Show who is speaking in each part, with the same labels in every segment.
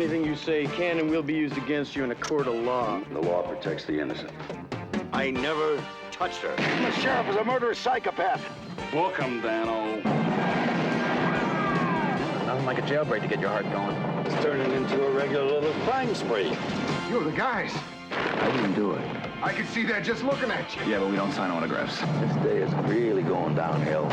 Speaker 1: Anything you say can and will be used against you in a court of law.
Speaker 2: The law protects the innocent.
Speaker 3: I never touched her.
Speaker 2: The sheriff is a murderous psychopath.
Speaker 3: Book him, Dano.
Speaker 4: Nothing like a jailbreak to get your heart going.
Speaker 3: It's turning into a regular little crime spree.
Speaker 5: You're the guys.
Speaker 4: I didn't do it.
Speaker 5: I can see that just looking at you.
Speaker 4: Yeah, but we don't sign autographs.
Speaker 2: This day is really going downhill.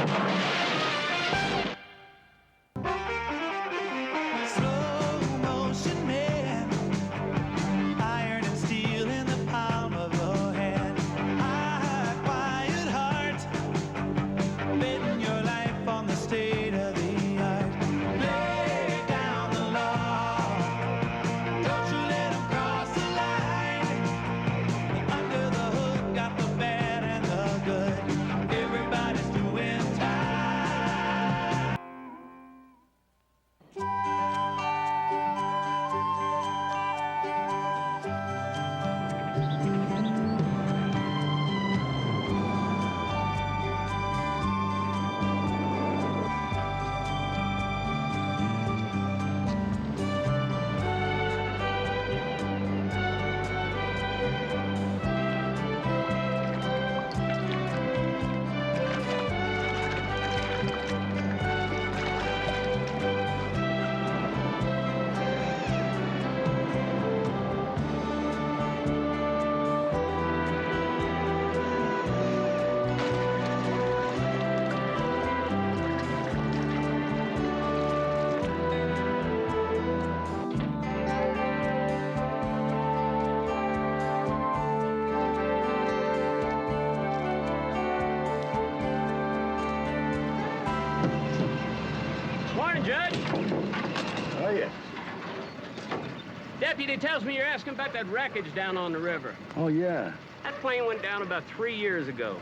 Speaker 6: Deputy tells me you're asking about that wreckage down on the river.
Speaker 2: Oh, yeah.
Speaker 6: That plane went down about 3 years ago.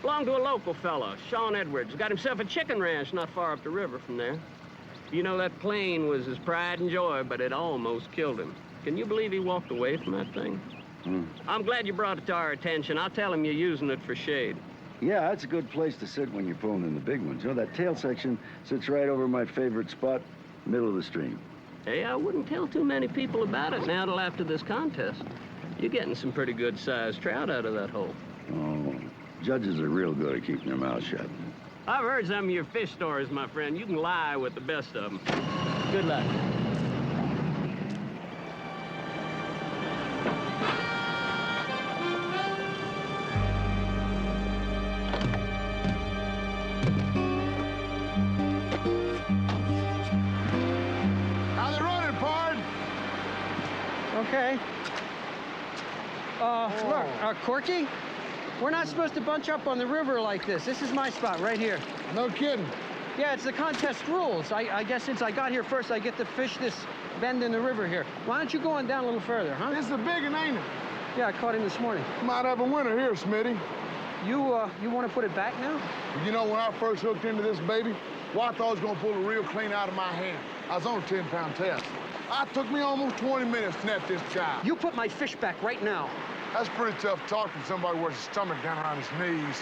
Speaker 6: Belonged to a local fellow, Sean Edwards. Got himself a chicken ranch not far up the river from there. You know, that plane was his pride and joy, but it almost killed him. Can you believe he walked away from that thing? I'm glad you brought it to our attention. I'll tell him you're using it for shade.
Speaker 2: Yeah, that's a good place to sit when you're pulling in the big ones. You know, that tail section sits right over my favorite spot, middle of the stream.
Speaker 6: Hey, I wouldn't tell too many people about it now till after this contest. You're getting some pretty good-sized trout out of that hole.
Speaker 2: Oh, judges are real good at keeping their mouths shut.
Speaker 6: I've heard some of your fish stories, my friend. You can lie with the best of them. Good luck.
Speaker 7: Okay. Look, Corky, we're not supposed to bunch up on the river like this. This is my spot right here.
Speaker 5: No kidding.
Speaker 7: Yeah, it's the contest rules. I guess since I got here first, I get to fish this bend in the river here. Why don't you go on down a little further, huh?
Speaker 5: This is a big one, ain't it?
Speaker 7: Yeah, I caught him this morning.
Speaker 5: Might have a winner here, Smitty.
Speaker 7: You want to put it back now?
Speaker 5: You know, when I first hooked into this baby, well, I thought I was going to pull it real clean out of my hand. I was on a 10-pound test. It took me almost 20 minutes to net this child.
Speaker 7: You put my fish back right now.
Speaker 5: That's pretty tough talk from somebody with his stomach down around his knees.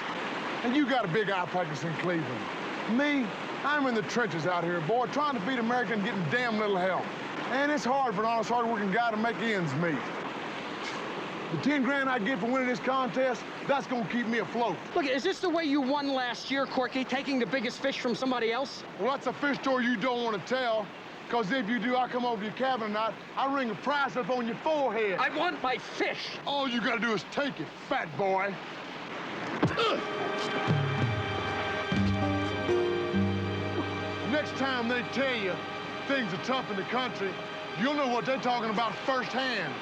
Speaker 5: And you got a big eye practice in Cleveland. Me, I'm in the trenches out here, boy, trying to feed America and getting damn little help. And it's hard for an honest, hard-working guy to make ends meet. The 10 grand I get for winning this contest, that's gonna keep me afloat.
Speaker 7: Look, is this the way you won last year, Corky, taking the biggest fish from somebody else?
Speaker 5: Well, that's a fish story you don't want to tell. Because if you do, I come over to your cabin tonight, I ring a price up on your forehead.
Speaker 7: I want my fish.
Speaker 5: All you gotta do is take it, fat boy. Next time they tell you things are tough in the country, you'll know what they're talking about firsthand.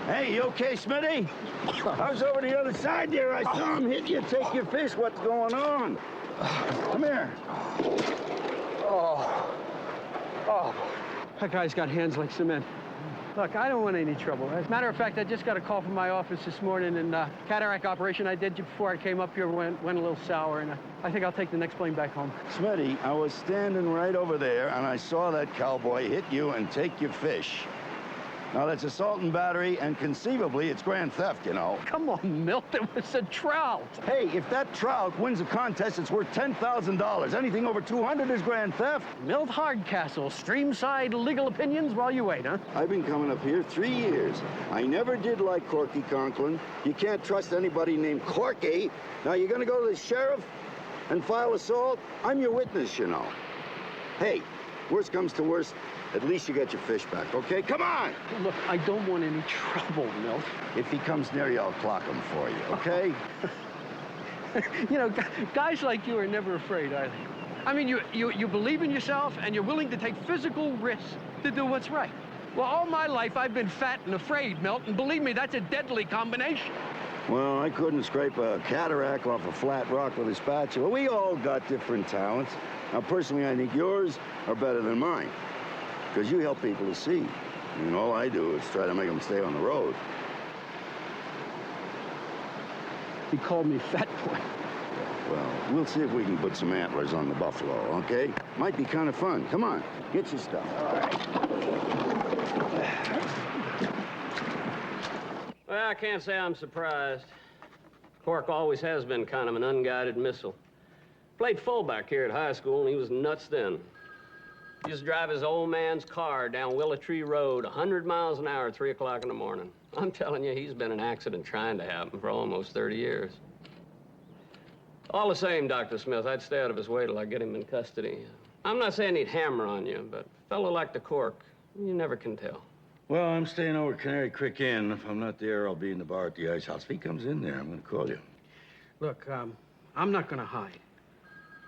Speaker 2: Hey, you okay, Smitty? I was over the other side there. I saw him hit you. Take your fish. What's going on? Come here.
Speaker 7: Oh. Oh, that guy's got hands like cement. Look, I don't want any trouble. As a matter of fact, I just got a call from my office this morning, and cataract operation I did before I came up here went a little sour, and I think I'll take the next plane back home.
Speaker 2: Smitty, I was standing right over there, and I saw that cowboy hit you and take your fish. Now, that's assault and battery, and conceivably, it's grand theft, you know.
Speaker 7: Come on, Milt, it was a trout.
Speaker 2: Hey, if that trout wins a contest, it's worth $10,000. Anything over 200 is grand theft.
Speaker 7: Milt Hardcastle, streamside legal opinions while you wait, huh?
Speaker 2: I've been coming up here 3 years. I never did like Corky Conklin. You can't trust anybody named Corky. Now, you're gonna go to the sheriff and file assault? I'm your witness, you know. Hey, worst comes to worst, at least you get your fish back, okay? Come on!
Speaker 7: Look, I don't want any trouble, Milt.
Speaker 2: If he comes near you, I'll clock him for you, okay?
Speaker 7: You know, guys like you are never afraid, are they? I mean, you believe in yourself, and you're willing to take physical risks to do what's right. Well, all my life, I've been fat and afraid, Milt, and believe me, that's a deadly combination.
Speaker 2: Well, I couldn't scrape a cataract off a flat rock with a spatula. We all got different talents. Now, personally, I think yours are better than mine. Because you help people to see. And all I do is try to make them stay on the road.
Speaker 7: He called me fat boy.
Speaker 2: Well, we'll see if we can put some antlers on the buffalo, okay? Might be kind of fun. Come on, get your stuff. All right.
Speaker 6: Well, I can't say I'm surprised. Cork always has been kind of an unguided missile. Played fullback here at high school, and he was nuts then. He used to drive his old man's car down Willow Tree Road 100 miles an hour at 3 o'clock in the morning. I'm telling you, he's been an accident trying to happen for almost 30 years. All the same, Dr. Smith, I'd stay out of his way till I get him in custody. I'm not saying he'd hammer on you, but a fellow like the Cork, you never can tell.
Speaker 2: Well, I'm staying over at Canary Creek Inn. If I'm not there, I'll be in the bar at the Ice House. If he comes in there, I'm going to call you.
Speaker 7: Look, I'm not gonna hide.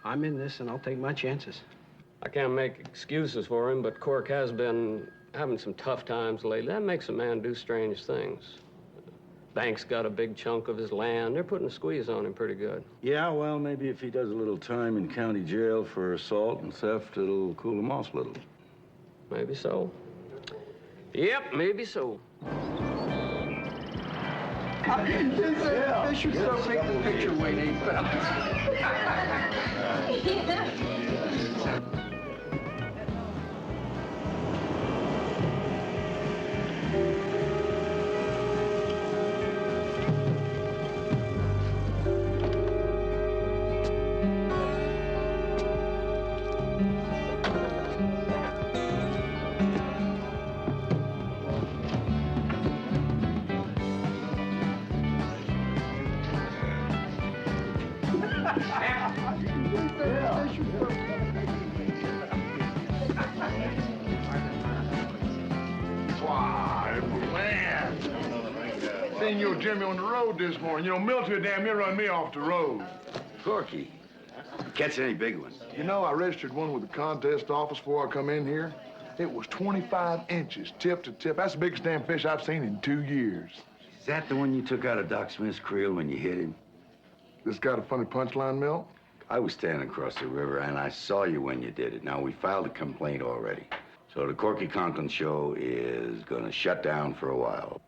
Speaker 7: I'm in this, and I'll take my chances.
Speaker 6: I can't make excuses for him, but Cork has been having some tough times lately. That makes a man do strange things. Bank's got a big chunk of his land. They're putting a squeeze on him pretty good.
Speaker 2: Yeah, well, maybe if he does a little time in county jail for assault and theft, it'll cool him off a little.
Speaker 6: Maybe so. Yep, maybe so.
Speaker 7: They should start making the picture weight, ain't
Speaker 5: Seen your Jimmy on the road this morning. You know, Milty damn near run me off the road.
Speaker 2: Corky, catch any big ones?
Speaker 5: You know, I registered one with the contest office before I come in here. It was 25 inches, tip to tip. That's the biggest damn fish I've seen in 2 years.
Speaker 2: Is that the one you took out of Doc Smith's creel when you hit him?
Speaker 5: This got a funny punchline, Milt?
Speaker 2: I was standing across the river, and I saw you when you did it. Now, we filed a complaint already. So the Corky Conklin show is gonna shut down for a while.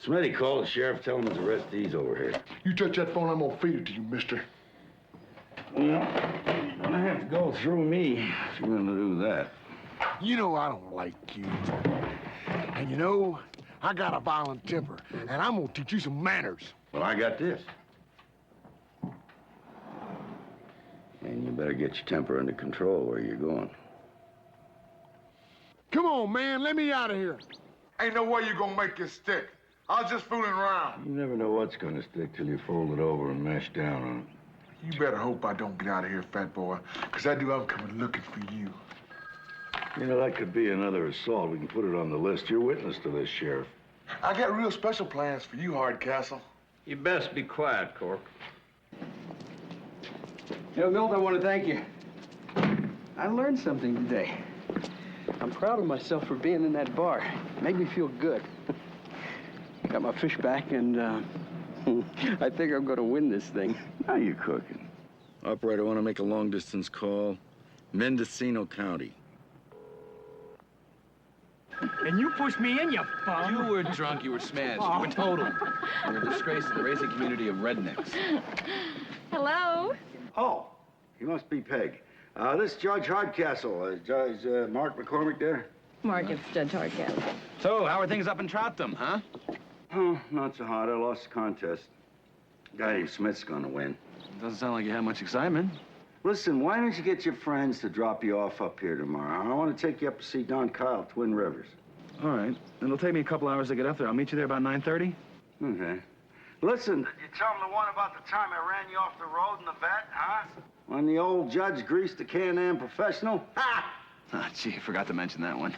Speaker 2: Smitty, call the sheriff, tell him to arrest these over here.
Speaker 5: You touch that phone, I'm gonna feed it to you, mister.
Speaker 2: Well, you're gonna have to go through me if you're gonna do that.
Speaker 5: You know I don't like you. And you know, I got a violent temper, and I'm gonna teach you some manners.
Speaker 2: Well, I got this. And you better get your temper under control where you're going.
Speaker 5: Come on, man, let me out of here. Ain't no way you're gonna make this stick. I was just fooling around.
Speaker 2: You never know what's gonna stick till you fold it over and mash down on it.
Speaker 5: You better hope I don't get out of here, fat boy, because I do, I'm coming looking for you.
Speaker 2: You know, that could be another assault. We can put it on the list. You're witness to this, Sheriff.
Speaker 5: I got real special plans for you, Hardcastle.
Speaker 6: You best be quiet, Cork.
Speaker 7: You know, Milt, I want to thank you. I learned something today. I'm proud of myself for being in that bar. It made me feel good. Got my fish back, and I think I'm going to win this thing.
Speaker 2: Now you're cooking. Operator, I want to make a long-distance call. Mendocino County.
Speaker 8: And you pushed me in, you bum.
Speaker 4: You were drunk, you were smashed, you were totaled. You're a disgrace to the racing community of rednecks.
Speaker 9: Hello?
Speaker 2: Oh, he must be Peg. This is Judge Hardcastle. Judge Mark McCormick there?
Speaker 9: Mark, it's Judge Hardcastle.
Speaker 4: So, how are things up in Troughton, huh?
Speaker 2: Oh, not so hot. I lost the contest. Guy named Smith's gonna win.
Speaker 4: Doesn't sound like you have much excitement.
Speaker 2: Listen, why don't you get your friends to drop you off up here tomorrow? I want to take you up to see Don Kyle, Twin Rivers.
Speaker 4: All right. It'll take me a couple hours to get up there. I'll meet you there about 9:30.
Speaker 2: Okay. Listen, did you tell him the one about the time I ran you off the road in the vet, huh? When the old judge greased the Can-Am Professional? Ha!
Speaker 4: Ah, gee, I forgot to mention that one.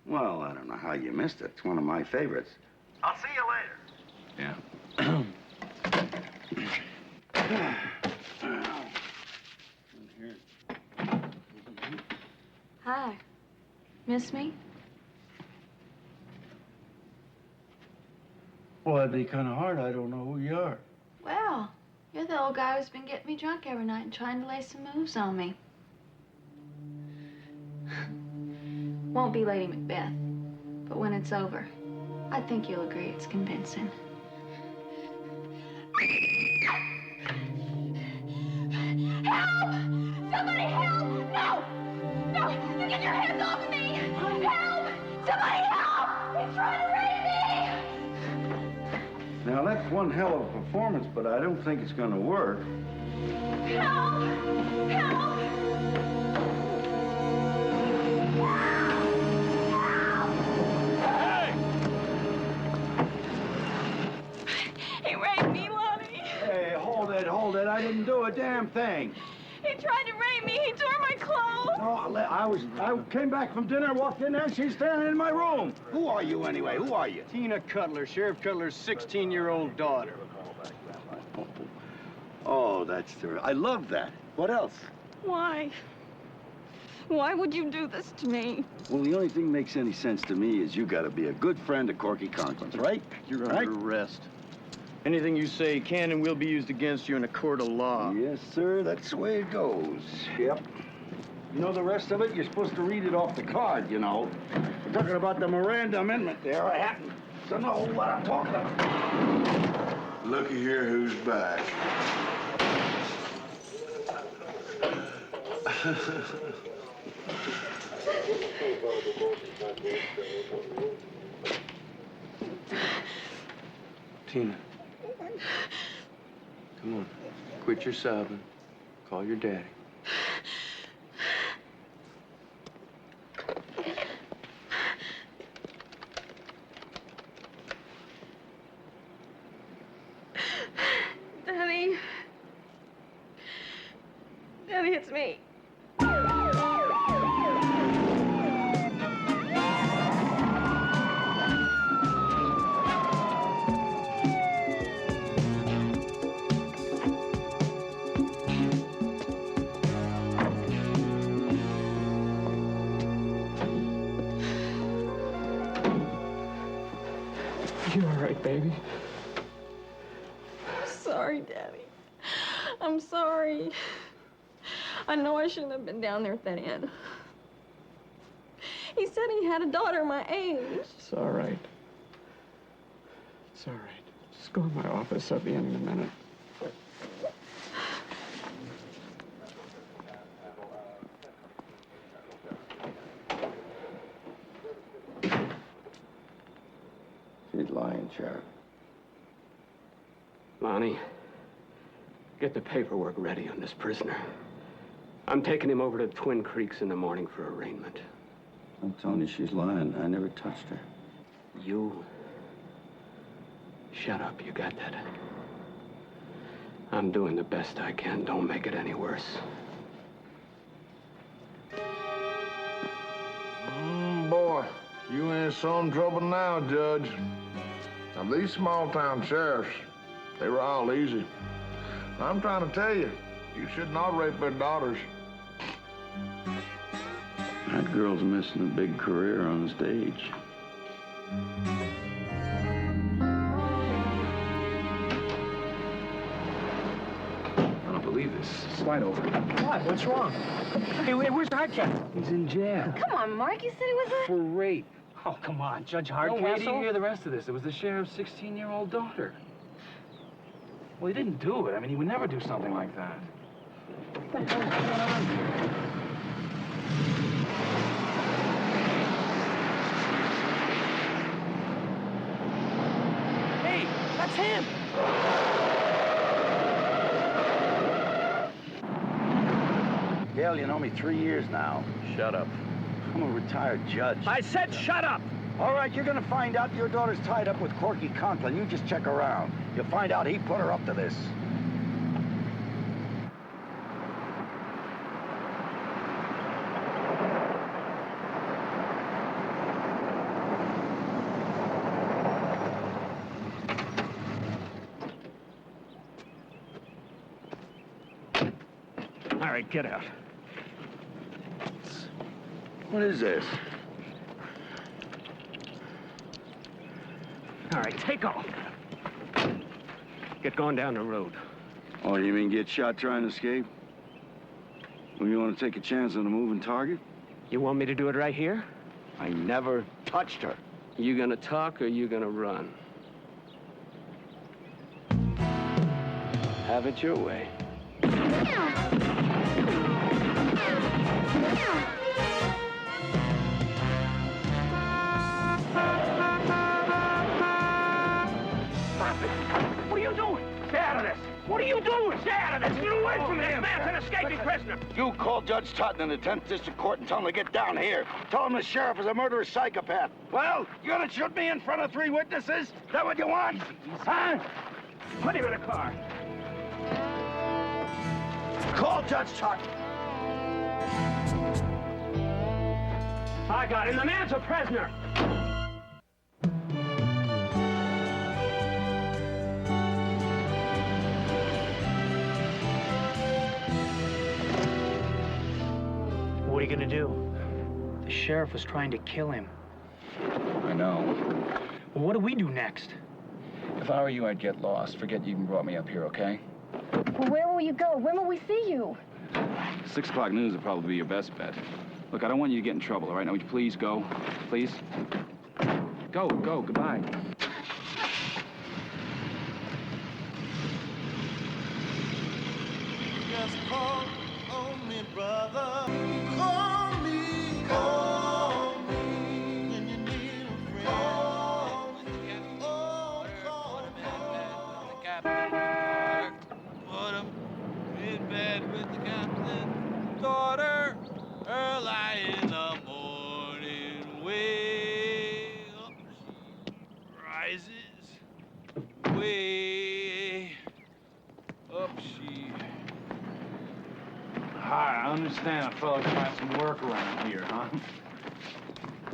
Speaker 2: Well, I don't know how you missed it. It's one of my favorites. I'll see you later.
Speaker 4: Yeah.
Speaker 9: Hi. Miss me?
Speaker 2: Well, that'd be kind of hard. I don't know who you are.
Speaker 9: Well, you're the old guy who's been getting me drunk every night and trying to lay some moves on me. Won't be Lady Macbeth, but when it's over, I think you'll agree it's convincing.
Speaker 10: Help! Somebody help! No! No! You get your hands off me! Help! Somebody help! He's trying to rape me!
Speaker 2: Now, that's one hell of a performance, but I don't think it's going to work.
Speaker 10: Help! Help! He raped me, Lonnie.
Speaker 2: Hey, hold it. I didn't do a damn thing.
Speaker 10: He tried to rape me. He tore my clothes.
Speaker 2: No, I came back from dinner, walked in there, she's standing in my room. Who are you anyway? Who are you?
Speaker 1: Tina Cutler, Sheriff Cutler's 16-year-old daughter.
Speaker 2: Oh, that's terrific. I love that. What else?
Speaker 10: Why? Why would you do this to me?
Speaker 2: Well, the only thing that makes any sense to me is you gotta be a good friend of Corky Conklin's, right?
Speaker 1: You're
Speaker 2: Right?
Speaker 1: under arrest. Anything you say can and will be used against you in a court of law.
Speaker 2: Yes, sir. That's the way it goes. Yep. You know the rest of it? You're supposed to read it off the card, you know. We're talking about the Miranda Amendment there. I happen to know what I'm talking about.
Speaker 11: Looky here who's back.
Speaker 1: Tina. Come on. Quit your sobbing. Call your daddy.
Speaker 10: Daddy. Daddy, it's me.
Speaker 7: You all right, baby?
Speaker 10: Sorry, Daddy. I'm sorry. I know I shouldn't have been down there at that inn. He said he had a daughter my age.
Speaker 7: It's all right. It's all right. Just go in my office. I'll be in a minute.
Speaker 2: She's lying, Sheriff.
Speaker 6: Lonnie, get the paperwork ready on this prisoner. I'm taking him over to Twin Creeks in the morning for arraignment.
Speaker 2: I'm telling you, she's lying. I never touched her.
Speaker 6: You... Shut up, you got that? I'm doing the best I can. Don't make it any worse.
Speaker 5: Boy, you in some trouble now, Judge. Now, these small-town sheriffs, they were all easy. I'm trying to tell you, you should not rape their daughters.
Speaker 2: That girl's missing a big career on the stage.
Speaker 4: I don't believe this. Slide over.
Speaker 8: What? What's wrong? Hey, where's Hardcastle?
Speaker 7: He's in jail.
Speaker 9: Come on, Mark. You said he was a...
Speaker 7: For rape.
Speaker 8: Oh, come on, Judge
Speaker 4: No,
Speaker 8: Hardcastle.
Speaker 4: wait till you hear the rest of this. It was the sheriff's 16-year-old daughter. Well, he didn't do it. I mean, he would never do something like that. What the hell's going on here?
Speaker 8: Hey, that's him.
Speaker 2: Gail, you know me 3 years now.
Speaker 1: Shut up.
Speaker 2: I'm a retired judge.
Speaker 8: I said shut up.
Speaker 2: All right, you're gonna find out your daughter's tied up with Corky Conklin. You just check around. You'll find out he put her up to this.
Speaker 8: All right, get out.
Speaker 2: What is this?
Speaker 6: All right, take off. Get going down the road.
Speaker 2: Oh, you mean get shot trying to escape? Well, you want to take a chance on a moving target?
Speaker 6: You want me to do it right here?
Speaker 2: I never touched her.
Speaker 6: You gonna talk or you gonna run? Have it your way.
Speaker 8: What are you doing? Stay out of this. What are you doing? Stay out of this. Get away from him. This man's an escaping prisoner.
Speaker 2: You call Judge Tutton in the 10th District Court and tell him to get down here. Tell him the sheriff is a murderous psychopath. Well, you gonna shoot me in front of 3 witnesses? Is that what you want? Huh?
Speaker 8: Put him in a car.
Speaker 2: Call Judge Tutton.
Speaker 8: I got him. The man's a prisoner. What are you gonna do? The sheriff was trying to kill him.
Speaker 4: I know.
Speaker 8: Well, what do we do next?
Speaker 4: If I were you, I'd get lost. Forget you even brought me up here, okay?
Speaker 10: Well, where will you go? When will we see you?
Speaker 4: 6 o'clock news would probably be your best bet. Look, I don't want you to get in trouble, all right? Now, would you please go? Please? Go, goodbye.
Speaker 11: Just call on me, brother. Call me. Call me when you need a friend. Call me. Oh, call me. Put him in bed with the captain's daughter. Early in the morning, way up she rises. Way up she.
Speaker 3: Hi, I understand a fella's trying some work around here, huh?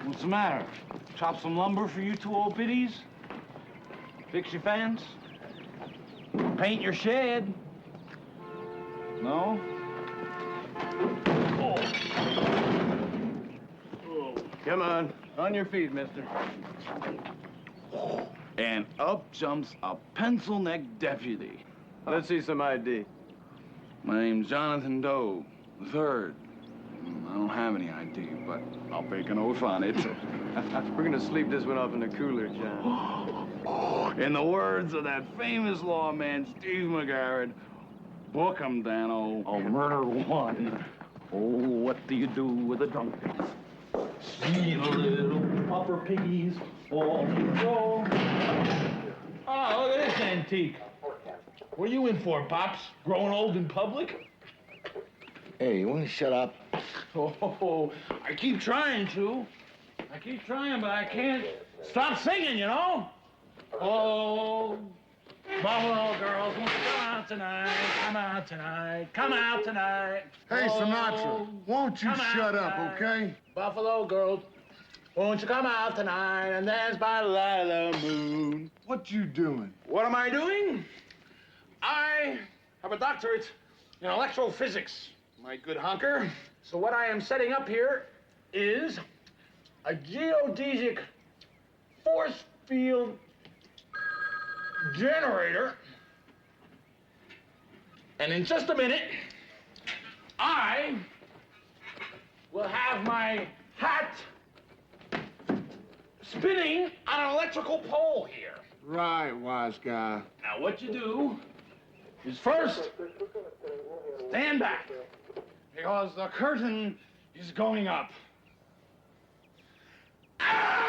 Speaker 3: What's the matter? Chop some lumber for you 2 old biddies? Fix your fence? Paint your shed? No?
Speaker 1: Come on your feet, mister.
Speaker 3: And up jumps a pencil-neck deputy.
Speaker 1: Let's see some ID.
Speaker 3: My name's Jonathan Doe, III. I don't have any ID, but I'll make an oath on it.
Speaker 1: We're gonna sleep this one off in the cooler, John.
Speaker 3: In the words of that famous lawman, Steve McGarrett, book 'em, Dano. I'll murder one. Oh, what do you do with a drunkard? See the little puffer piggies all go. Oh, look at this antique. What are you in for, Pops? Growing old in public?
Speaker 2: Hey, you want to shut up?
Speaker 3: Oh, I keep trying to. I keep trying, but I can't stop singing, you know? Oh, Buffalo girls, won't you come out tonight? Come out tonight. Come out tonight.
Speaker 5: Hey,
Speaker 3: Oh,
Speaker 5: Sinatra, won't you
Speaker 3: come out
Speaker 5: shut up,
Speaker 3: tonight.
Speaker 5: okay?
Speaker 3: Buffalo girls, won't you come out tonight and dance by the light of the moon?
Speaker 5: What you doing?
Speaker 3: What am I doing? I have a doctorate in electrophysics, my good honker. So what I am setting up here is a geodesic force field generator. And in just a minute, I will have my hat spinning on an electrical pole here.
Speaker 5: Right, wise guy.
Speaker 3: Now, what you do is first stand back because the curtain is going up. Ah!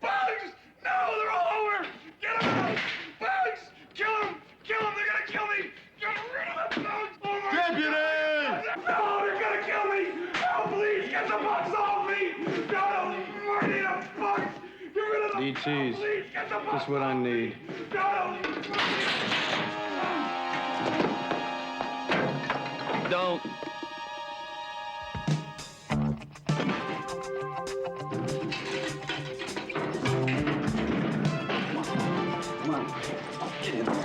Speaker 3: Bugs! No, they're all over! Get them out! Bugs! Kill them! Kill them! They're gonna kill me! Get rid of the bugs! Oh my
Speaker 5: Deputy!
Speaker 3: God. No, they're gonna kill me! Oh, please, get the bugs off me! No, I need a bugs! Get rid of the
Speaker 1: Need cheese.
Speaker 3: Please, get the bugs
Speaker 1: Just what I need. Don't.
Speaker 4: Come on. Get in there.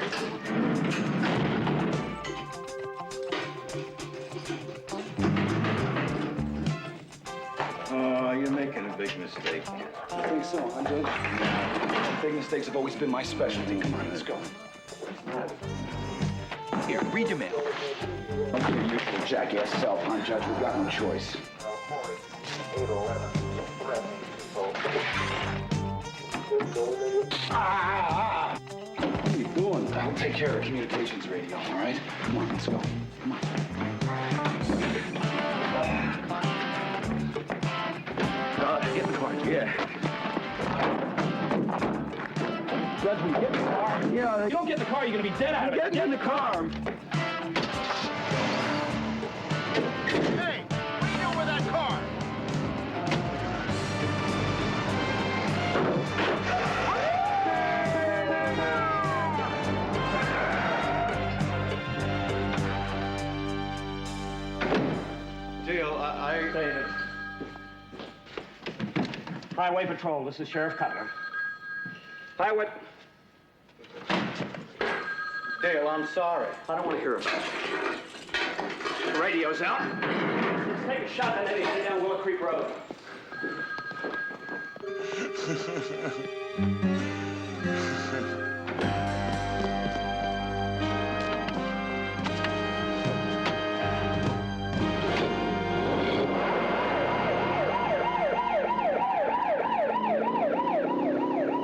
Speaker 1: Oh, you're making a big mistake.
Speaker 4: I think so, huh, Judge? Yeah. Big mistakes have always been my specialty. Come on, let's go. Here, read your mail. Don't be your usual jackass self, huh, Judge? We've got no choice. What are you doing? I'll take care of communications radio, all right? Come on, let's go. Come on. Get in the car. Yeah. Judge, get in the car. Yeah. You don't get in the car, you're gonna be dead out of it. Get in the car.
Speaker 5: Hey, what are you doing with that car?
Speaker 1: Dale,
Speaker 6: David. Highway Patrol, this is Sheriff Cutler. Highway...
Speaker 1: Dale, I'm sorry.
Speaker 6: I don't want to hear about it. The radio's out. Let's take a shot at anything down Willow Creek Road.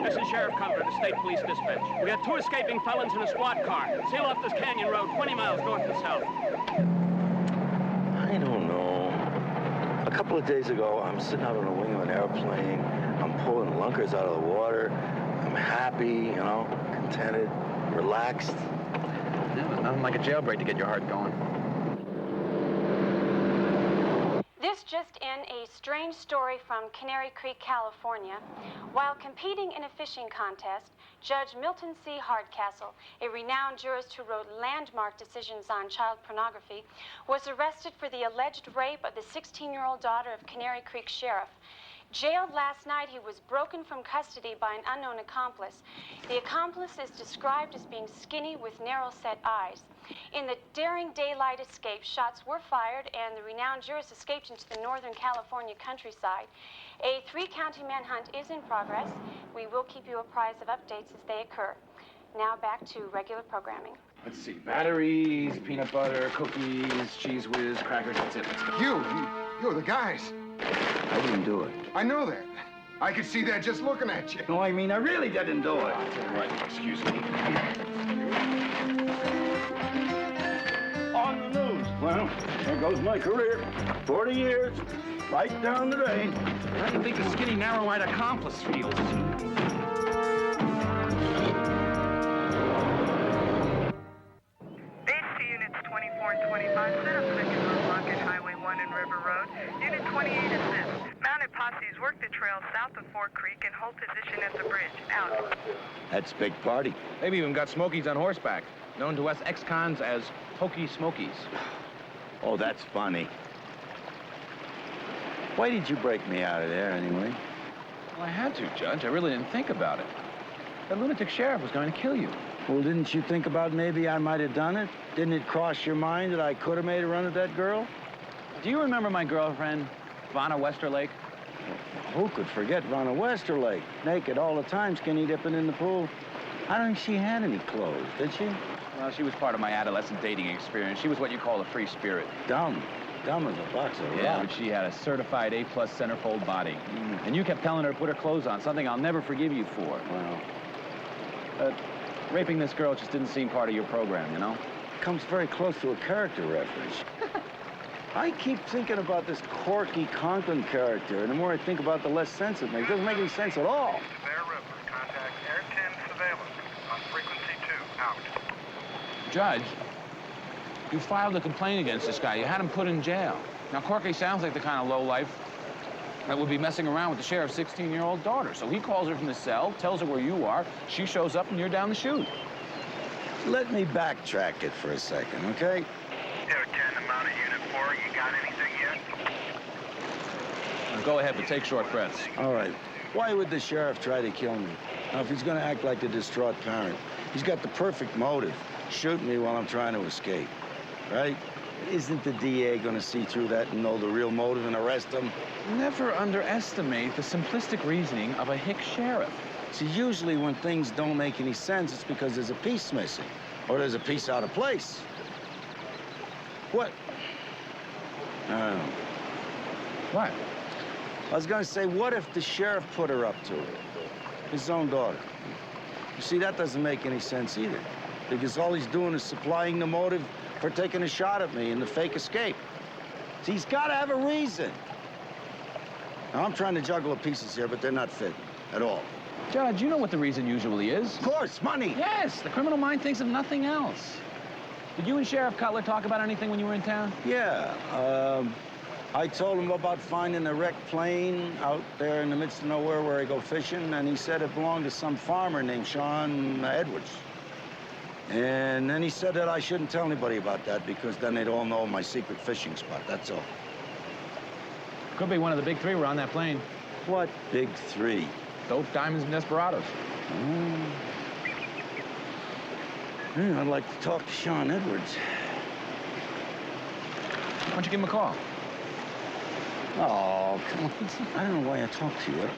Speaker 6: This is Sheriff Cutler, the State Police Dispatch. We got 2 escaping felons in a squad car. Seal off this canyon road 20 miles north and south.
Speaker 2: I don't know. A couple of days ago, I'm sitting out on the wing of an airplane. I'm pulling lunkers out of the water. I'm happy, you know, contented, relaxed.
Speaker 4: It was nothing like a jailbreak to get your heart going.
Speaker 12: This just in, a strange story from Canary Creek, California. While competing in a fishing contest, Judge Milton C. Hardcastle, a renowned jurist who wrote landmark decisions on child pornography, was arrested for the alleged rape of the 16-year-old daughter of Canary Creek Sheriff. Jailed last night, he was broken from custody by an unknown accomplice. The accomplice is described as being skinny with narrow-set eyes. In the daring daylight escape, shots were fired, and the renowned jurist escaped into the northern California countryside. A 3-county manhunt is in progress. We will keep you apprised of updates as they occur. Now back to regular programming.
Speaker 4: Let's see. Batteries, peanut butter, cookies, cheese whiz, crackers. That's it. Let's go.
Speaker 5: You're the guys.
Speaker 2: I didn't do it.
Speaker 5: I know that. I could see that just looking at you.
Speaker 2: No, I mean, I really didn't do it.
Speaker 4: Right, excuse me.
Speaker 2: On the news. Well, there goes my career. 40 years. Right down the drain.
Speaker 4: How do you think the skinny, narrow-eyed accomplice feels?
Speaker 13: Base to units 24 and 25, set up second roadblock at Highway 1 and River Road. Unit 28 assist. Mounted posses work the trail south of Fort Creek and hold position at the bridge. Out.
Speaker 2: That's big party.
Speaker 4: They've even got smokies on horseback, known to us ex-cons as Hokey Smokies.
Speaker 2: Oh, that's funny. Why did you break me out of there anyway?
Speaker 4: Well, I had to, Judge. I really didn't think about it. That lunatic sheriff was going to kill you.
Speaker 2: Well, didn't you think about maybe I might have done it? Didn't it cross your mind that I could have made a run at that girl?
Speaker 4: Do you remember my girlfriend, Vanna Westerlake?
Speaker 2: Who could forget Vanna Westerlake? Naked all the time, skinny dipping in the pool. I don't think she had any clothes, did she?
Speaker 4: Well, she was part of my adolescent dating experience. She was what you call a free spirit.
Speaker 2: Dumb. Dumb as a box of
Speaker 4: Yeah,
Speaker 2: rocks.
Speaker 4: but she had a certified A-plus centerfold body. And you kept telling her to put her clothes on, something I'll never forgive you for.
Speaker 2: Well,
Speaker 4: Raping this girl just didn't seem part of your program, you know?
Speaker 2: comes very close to a character reference. I keep thinking about this Corky Conklin character, and the more I think about it, the less sense it makes. It doesn't make any sense at all.
Speaker 13: Bear River, contact Air 10 surveillance on frequency 2, out.
Speaker 4: Judge, you filed a complaint against this guy. You had him put in jail. Now, Corky sounds like the kind of lowlife that would be messing around with the sheriff's 16-year-old daughter. So he calls her from the cell, tells her where you are, she shows up, and you're down the chute.
Speaker 2: Let me backtrack it for a second, okay?
Speaker 13: Air 10, I'm out of Unit 4. You got anything yet?
Speaker 4: Now, go ahead, but take short breaths.
Speaker 2: All right. Why would the sheriff try to kill me? Now, if he's gonna act like a distraught parent, he's got the perfect motive. Shoot me while I'm trying to escape, right? Isn't the DA gonna see through that and know the real motive and arrest him?
Speaker 4: Never underestimate the simplistic reasoning of a hick sheriff.
Speaker 2: See, usually when things don't make any sense, it's because there's a piece missing, or there's a piece out of place. What? I don't know.
Speaker 4: What?
Speaker 2: I was gonna say, what if the sheriff put her up to it? His own daughter. You see, that doesn't make any sense either, because all he's doing is supplying the motive for taking a shot at me in the fake escape. See, he's gotta have a reason. Now, I'm trying to juggle the pieces here, but they're not fitting at all.
Speaker 4: Judge, you know what the reason usually is.
Speaker 2: Of course, money.
Speaker 4: Yes, the criminal mind thinks of nothing else. Did you and Sheriff Cutler talk about anything when you were in town?
Speaker 2: Yeah, I told him about finding a wrecked plane out there in the midst of nowhere where I go fishing, and he said it belonged to some farmer named Sean Edwards. And then he said that I shouldn't tell anybody about that because then they'd all know my secret fishing spot, that's all.
Speaker 4: Could be one of the big three were on that plane.
Speaker 2: What big three?
Speaker 4: Dope, diamonds, and desperados.
Speaker 2: Yeah, I'd like to talk to Sean Edwards.
Speaker 4: Why don't you give him a call?
Speaker 2: Oh, come on. I don't know why I talked to you.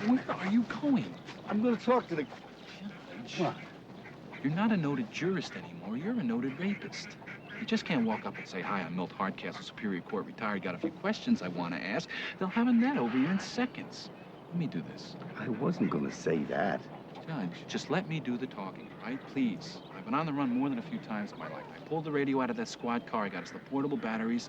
Speaker 4: Where are you going?
Speaker 2: I'm going to talk to the...
Speaker 4: What? You're not a noted jurist anymore. You're a noted rapist. You just can't walk up and say, "Hi, I'm Milt Hardcastle, Superior Court, retired. Got a few questions I want to ask." They'll have a net over you in seconds. Let me do this.
Speaker 2: I wasn't going to say that.
Speaker 4: Judge, just let me do the talking, all right? Please. I've been on the run more than a few times in my life. I pulled the radio out of that squad car. I got us the portable batteries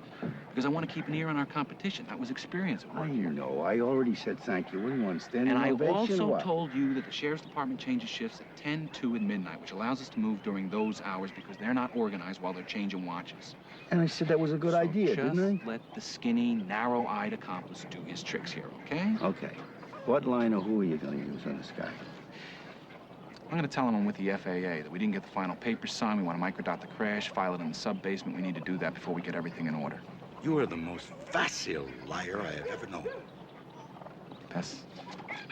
Speaker 4: because I want to keep an ear on our competition. That was experience.
Speaker 2: I know. I already said thank you. What do you want, standing
Speaker 4: And I
Speaker 2: ovation or
Speaker 4: also
Speaker 2: what?
Speaker 4: told you that the sheriff's department changes shifts at 10, 2, and midnight, which allows us to move during those hours because they're not organized while they're changing watches.
Speaker 2: And I said that was a good idea, didn't I?
Speaker 4: Just let the skinny, narrow-eyed accomplice do his tricks here, okay?
Speaker 2: Okay. What line or who are you going to use on this guy?
Speaker 4: I'm going to tell him I'm with the FAA, that we didn't get the final papers signed. We want to microdot the crash, file it in the sub-basement. We need to do that before we get everything in order.
Speaker 2: You are the most facile liar I have ever known.
Speaker 4: That's...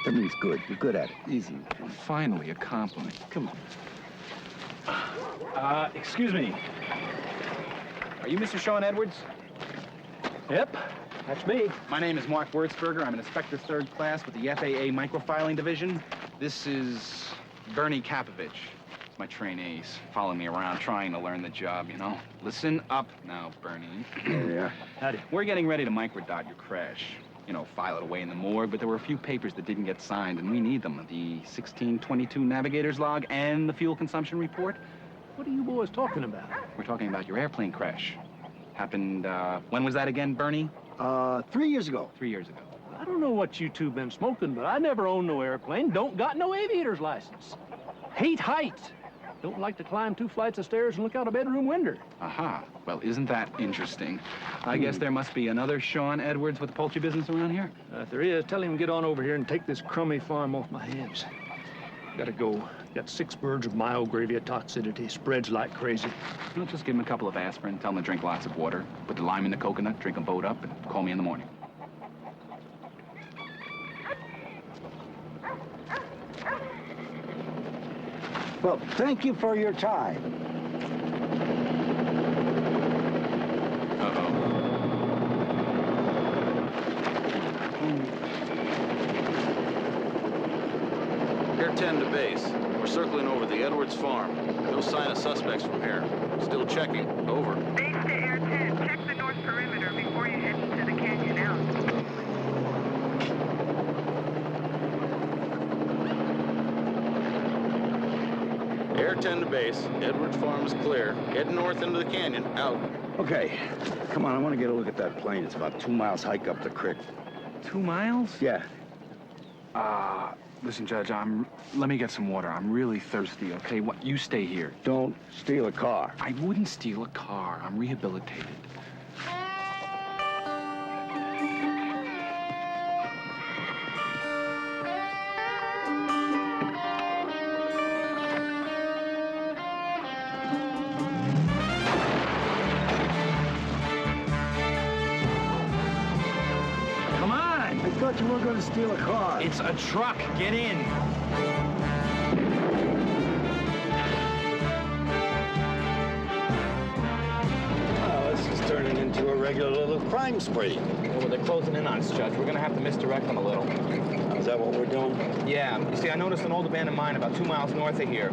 Speaker 2: That means good. You're good at it. Easy.
Speaker 4: Finally, a compliment.
Speaker 2: Come on.
Speaker 4: Excuse me. Are you Mr. Sean Edwards?
Speaker 7: Yep, that's me.
Speaker 4: My name is Mark Wurzberger. I'm an inspector third class with the FAA microfiling division. This is Bernie Kapovich. My trainees follow me around trying to learn the job, you know. Listen up now, Bernie.
Speaker 2: Yeah.
Speaker 7: Howdy.
Speaker 4: We're getting ready to microdot your crash. You know, file it away in the morgue, but there were a few papers that didn't get signed, and we need them. The 1622 navigator's log and the fuel consumption report.
Speaker 7: What are you boys talking about?
Speaker 4: We're talking about your airplane crash. Happened, when was that again, Bernie?
Speaker 2: 3 years ago.
Speaker 4: 3 years ago.
Speaker 7: I don't know what you two been smoking, but I never owned no airplane. Don't got no aviator's license. Hate heights. Don't like to climb 2 flights of stairs and look out a bedroom window.
Speaker 4: Aha. Well, isn't that interesting? I guess there must be another Sean Edwards with the poultry business around here.
Speaker 7: If there is, tell him to get on over here and take this crummy farm off my hands. Gotta go.
Speaker 14: Got 6 birds of myogravia toxicity. Spreads like crazy.
Speaker 4: You'll just give him a couple of aspirin, tell him to drink lots of water, put the lime in the coconut, drink a boat up, and call me in the morning.
Speaker 2: Well, thank you for your time.
Speaker 15: Air 10 to base. We're circling over the Edwards farm. No sign of suspects from here. Still checking. Over.
Speaker 13: Base to Air 10. Check the north perimeter before you head into the canyon out.
Speaker 15: Air 10 to base. Edwards farm is clear. Head north into the canyon. Out.
Speaker 2: Okay, come on, I want to get a look at that plane. It's about 2 miles hike up the creek.
Speaker 4: 2 miles?
Speaker 2: Yeah.
Speaker 4: Listen, Judge, let me get some water. I'm really thirsty, okay? You stay here.
Speaker 2: Don't steal a car.
Speaker 4: I wouldn't steal a car. I'm rehabilitated.
Speaker 2: Come on! I thought you were going to steal a car.
Speaker 4: It's a truck. Get in.
Speaker 2: Oh, this is turning into a regular little crime spree.
Speaker 4: Well, they're closing in on us, Judge. We're gonna have to misdirect them a little.
Speaker 2: Is that what we're doing?
Speaker 4: Yeah. You see, I noticed an old abandoned mine about 2 miles north of here.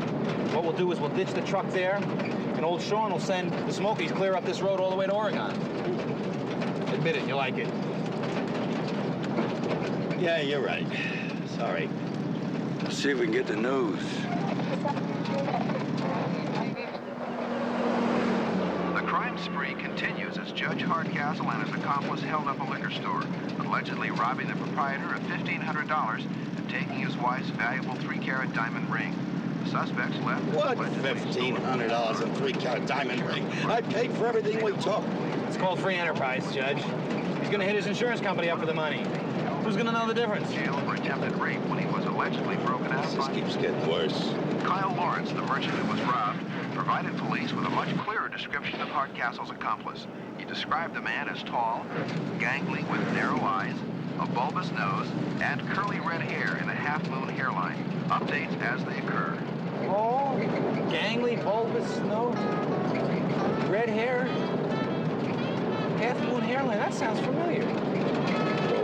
Speaker 4: What we'll do is we'll ditch the truck there, and old Sean will send the Smokies clear up this road all the way to Oregon. Admit it, you like it.
Speaker 2: Yeah, you're right. Sorry. Let's see if we can get the news.
Speaker 16: The crime spree continues as Judge Hardcastle and his accomplice held up a liquor store, allegedly robbing the proprietor of $1,500 and taking his wife's valuable 3-carat diamond ring. The suspects left.
Speaker 2: What? $1,500 a 3-carat diamond ring? I paid for everything we took.
Speaker 4: It's called free enterprise, Judge. He's gonna hit his insurance company up for the money. Who's gonna know the difference?
Speaker 16: Jail for attempted rape when he was allegedly broken out
Speaker 2: This
Speaker 16: by...
Speaker 2: keeps getting worse.
Speaker 16: Kyle Lawrence, the merchant who was robbed, provided police with a much clearer description of Hardcastle's accomplice. He described the man as tall, gangly with narrow eyes, a bulbous nose, and curly red hair in a half-moon hairline. Updates as they occur.
Speaker 4: Oh, gangly, bulbous nose, red hair, half-moon hairline. That sounds familiar.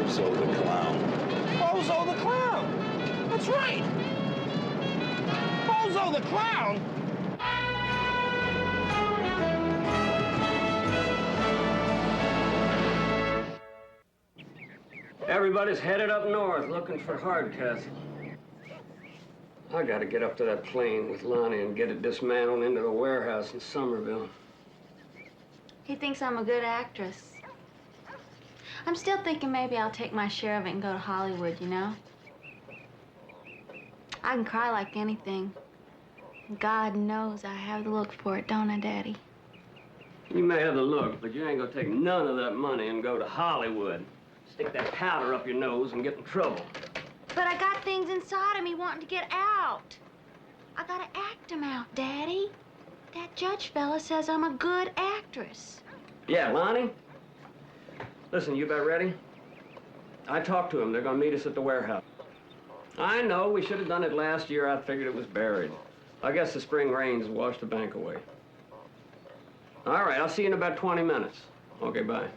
Speaker 2: Bozo the Clown.
Speaker 4: Bozo the Clown. That's right. Bozo the Clown.
Speaker 6: Everybody's headed up north looking for Hardcastle. I gotta get up to that plane with Lonnie and get it dismantled into the warehouse in Somerville.
Speaker 9: He thinks I'm a good actress. I'm still thinking maybe I'll take my share of it and go to Hollywood, you know? I can cry like anything. God knows I have the look for it, don't I, Daddy?
Speaker 6: You may have the look, but you ain't gonna take none of that money and go to Hollywood. Stick that powder up your nose and get in trouble.
Speaker 9: But I got things inside of me wanting to get out. I gotta act them out, Daddy. That judge fella says I'm a good actress.
Speaker 6: Yeah, Lonnie? Listen, you about ready? I talked to him. They're gonna meet us at the warehouse. I know, we should have done it last year. I figured it was buried. I guess the spring rains washed the bank away. All right, I'll see you in about 20 minutes. Okay, bye.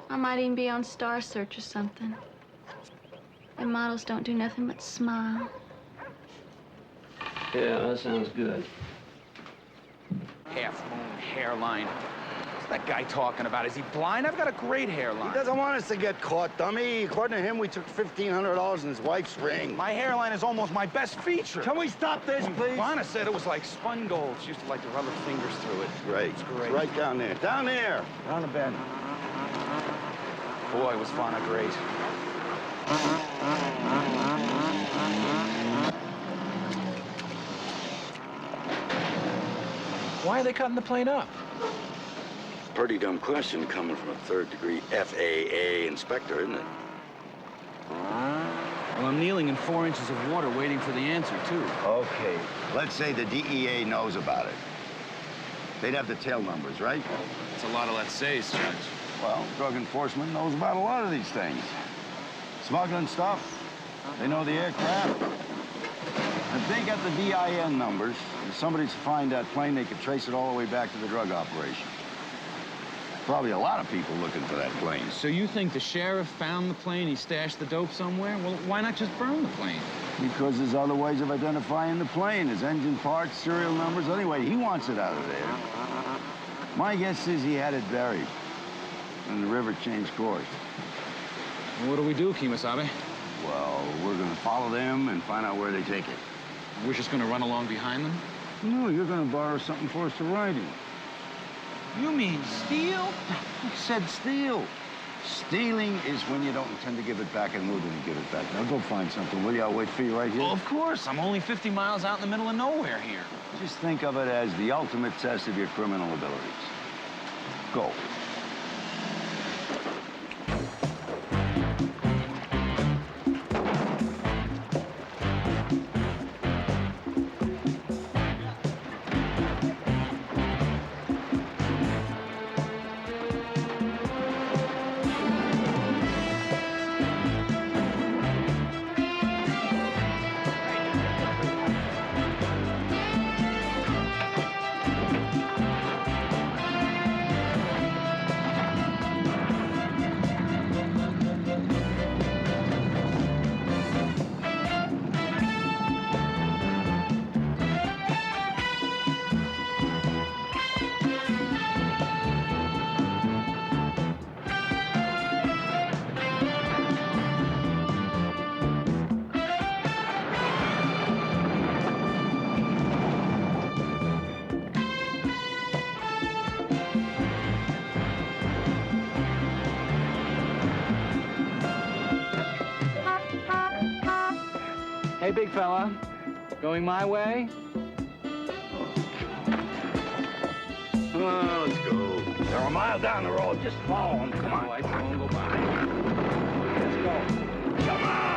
Speaker 9: I might even be on Star Search or something. And models don't do nothing but smile.
Speaker 6: Yeah, that sounds good.
Speaker 4: Half-moon hairline. What's that guy talking about? Is he blind? I've got a great hairline.
Speaker 2: He doesn't want us to get caught, dummy. According to him, we took $1,500 in his wife's ring.
Speaker 4: My hairline is almost my best feature.
Speaker 2: Can we stop this, please?
Speaker 4: Lana said it was like spun gold. She used to like to rub her fingers through it.
Speaker 2: Great.
Speaker 4: It's great.
Speaker 2: It's right down there. Down there. Down the bend.
Speaker 4: Boy, was Fauna great. Why are they cutting the plane up?
Speaker 2: Pretty dumb question coming from a third-degree FAA inspector, isn't it?
Speaker 4: Well, I'm kneeling in 4 inches of water waiting for the answer, too.
Speaker 2: Okay, let's say the DEA knows about it. They'd have the tail numbers, right?
Speaker 4: It's a lot of let's says, Judge.
Speaker 2: Well, drug enforcement knows about a lot of these things. Smuggling stuff, they know the aircraft. If they got the DIN numbers, if somebody's to find that plane, they could trace it all the way back to the drug operation. Probably a lot of people looking for that plane.
Speaker 4: So you think the sheriff found the plane, he stashed the dope somewhere? Well, why not just burn the plane?
Speaker 2: Because there's other ways of identifying the plane. There's engine parts, serial numbers. Anyway, he wants it out of there. My guess is he had it buried, and the river changed course.
Speaker 4: Well, what do we do, Kimasabe?
Speaker 2: Well, we're gonna follow them and find out where they take it.
Speaker 4: We're just gonna run along behind them?
Speaker 2: No, you're gonna borrow something for us to ride in.
Speaker 4: You mean steal?
Speaker 2: I said steal. Stealing is when you don't intend to give it back and move to give it back. Now go find something, will you? I'll wait for you right here.
Speaker 4: Well, of course. I'm only 50 miles out in the middle of nowhere here.
Speaker 2: Just think of it as the ultimate test of your criminal abilities. Go.
Speaker 7: Hey, big fella. Going my way?
Speaker 2: Oh, let's go. They're a mile down the road. Just follow them. Come on.
Speaker 4: I saw him go by.
Speaker 2: Let's go. Come on!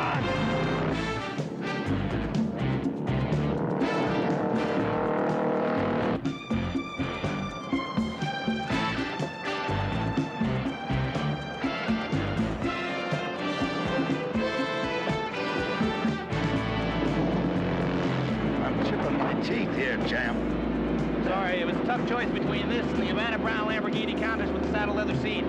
Speaker 2: I'm chipping my teeth here, champ.
Speaker 8: Sorry, it was a tough choice between this and the Havana Brown Lamborghini Countess with the saddle leather seats.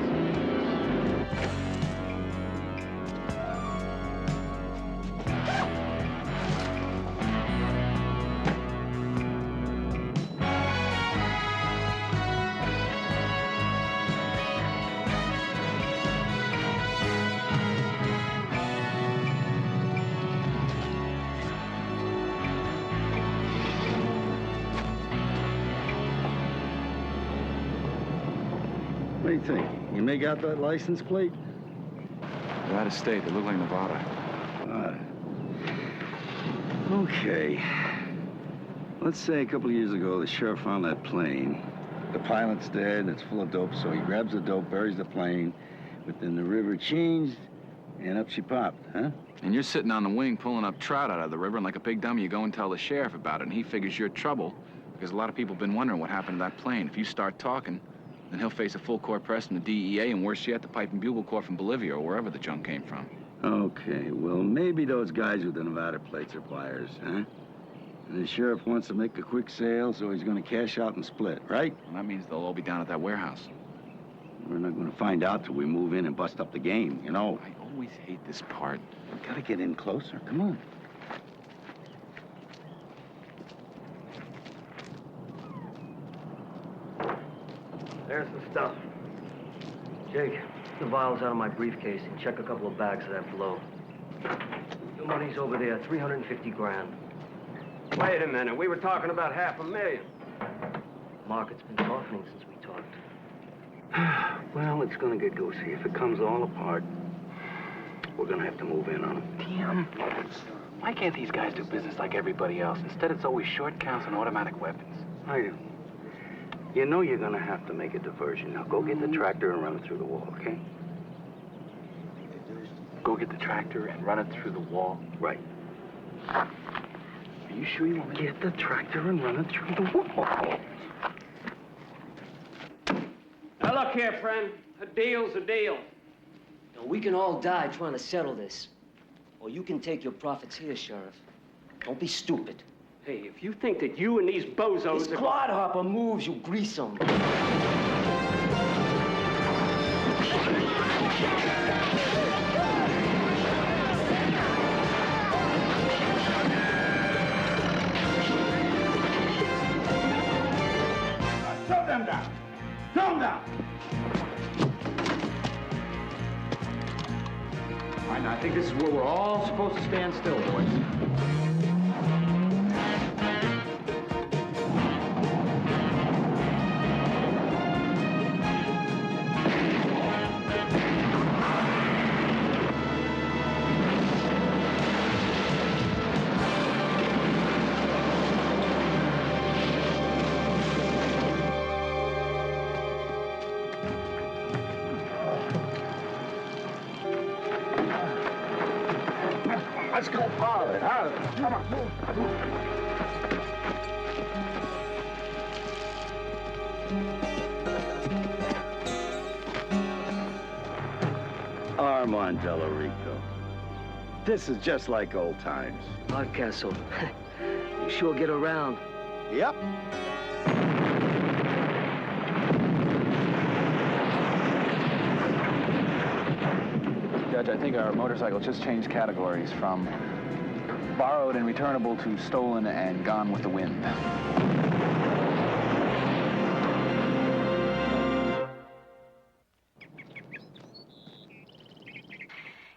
Speaker 2: What do you think? You make out that license plate?
Speaker 4: They're out of state. They look like Nevada.
Speaker 2: Okay. Let's say a couple of years ago, the sheriff found that plane. The pilot's dead, it's full of dope, so he grabs the dope, buries the plane, but then the river changed, and up she popped, huh?
Speaker 4: And you're sitting on the wing pulling up trout out of the river, and like a big dummy, you go and tell the sheriff about it, and he figures you're trouble because a lot of people have been wondering what happened to that plane. If you start talking, then he'll face a full court press from the DEA, and worse yet, the Pipe and Bugle Corps from Bolivia or wherever the junk came from.
Speaker 2: Okay, well, maybe those guys with the Nevada plates are buyers, huh? And the sheriff wants to make a quick sale, so he's going to cash out and split, right?
Speaker 4: Well, that means they'll all be down at that warehouse.
Speaker 2: We're not going to find out till we move in and bust up the game, you know?
Speaker 4: I always hate this part.
Speaker 2: We gotta get in closer. Come on.
Speaker 17: There's the stuff. Jake, get the vials out of my briefcase and check a couple of bags of that below. The money's over there, 350 grand.
Speaker 6: Wait a minute. We were talking about $500,000.
Speaker 17: Market's been softening since we talked.
Speaker 2: Well, it's gonna get goosey. If it comes all apart, we're gonna have to move in on them.
Speaker 18: Damn. Why can't these guys do business like everybody else? Instead, it's always short counts and automatic weapons.
Speaker 2: You know you're gonna have to make a diversion. Now go get the tractor and run it through the wall, okay?
Speaker 18: go get the tractor and run it through the wall?
Speaker 2: Right.
Speaker 18: Are you sure you want me to get the tractor and run it through the wall?
Speaker 6: Now, look here, friend. A deal's a deal.
Speaker 17: Now, we can all die trying to settle this. Or you can take your profits here, Sheriff. Don't be stupid.
Speaker 6: Hey, if you think that you and these bozos...
Speaker 17: This clodhopper moves, you grease him.
Speaker 3: Throw them down. Throw them down. All right, now I think this is where we're all supposed to stand still, boys. Let's go, Harlan. Come on, move.
Speaker 2: Armand Delarico. This is just like old times.
Speaker 17: Hardcastle. You sure get around.
Speaker 2: Yep.
Speaker 18: Judge, I think our motorcycle just changed categories from borrowed and returnable to stolen and gone with the wind.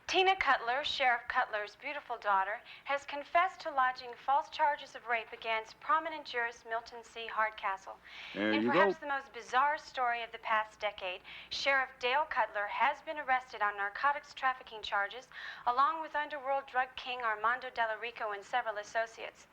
Speaker 12: Tina Cutler, Sheriff Cutler's beautiful daughter, has confessed to lodging false charges of rape against prominent jurist Milton C. Hardcastle.
Speaker 2: There
Speaker 12: In
Speaker 2: you
Speaker 12: perhaps
Speaker 2: go.
Speaker 12: the most bizarre story of the past decade, Sheriff Dale Cutler has been arrested on narcotics trafficking charges, along with underworld drug king Armando Delarico and several associates.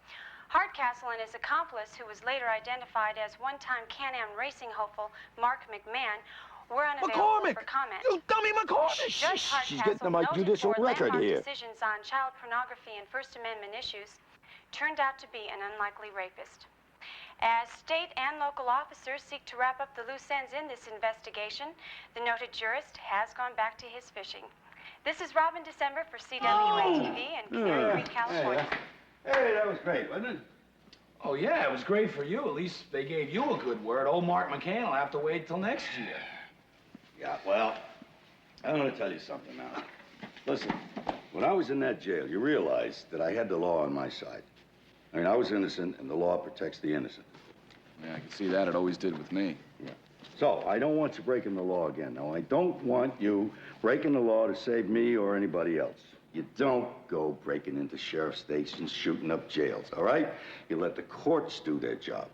Speaker 12: Hardcastle and his accomplice, who was later identified as one-time Can-Am racing hopeful Mark McMahon, were unavailable for comment.
Speaker 2: You dummy McCormick!
Speaker 12: Judge
Speaker 2: She's
Speaker 12: Hardcastle,
Speaker 2: getting my
Speaker 12: noted
Speaker 2: judicial
Speaker 12: for
Speaker 2: record
Speaker 12: landmark
Speaker 2: here.
Speaker 12: decisions on child pornography and First Amendment issues, turned out to be an unlikely rapist. As state and local officers seek to wrap up the loose ends in this investigation, the noted jurist has gone back to his fishing. This is Robin December for CWA-TV in Canary Creek, California.
Speaker 2: Hey, that was great, wasn't it?
Speaker 4: Oh, yeah, it was great for you. At least they gave you a good word. Old Mark McCann will have to wait till next year.
Speaker 2: Yeah, well, I'm going to tell you something now. Listen, when I was in that jail, you realized that I had the law on my side. I mean, I was innocent, and the law protects the innocent.
Speaker 18: Yeah, I can see that. It always did with me.
Speaker 2: Yeah. So, I don't want you breaking the law again. Now, I don't want you breaking the law to save me or anybody else. You don't go breaking into sheriff stations, shooting up jails, all right? You let the courts do their job.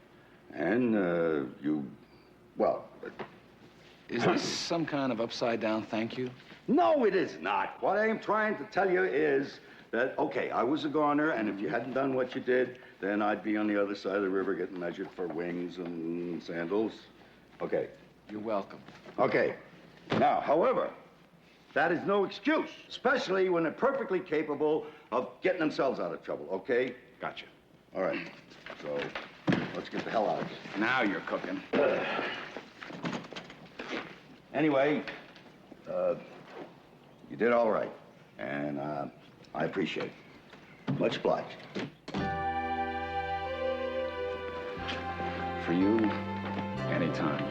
Speaker 2: And, well...
Speaker 18: Is this some kind of upside-down thank you?
Speaker 2: No, it is not. What I am trying to tell you is that, okay, I was a goner, and if you hadn't done what you did, then I'd be on the other side of the river getting measured for wings and sandals. Okay.
Speaker 18: You're welcome.
Speaker 2: Okay. Now, however, that is no excuse, especially when they're perfectly capable of getting themselves out of trouble, okay?
Speaker 18: Gotcha.
Speaker 2: All right. So, let's get the hell out of here.
Speaker 18: Now you're cooking.
Speaker 2: Anyway, you did all right, and I appreciate it. Much obliged.
Speaker 18: For you, anytime.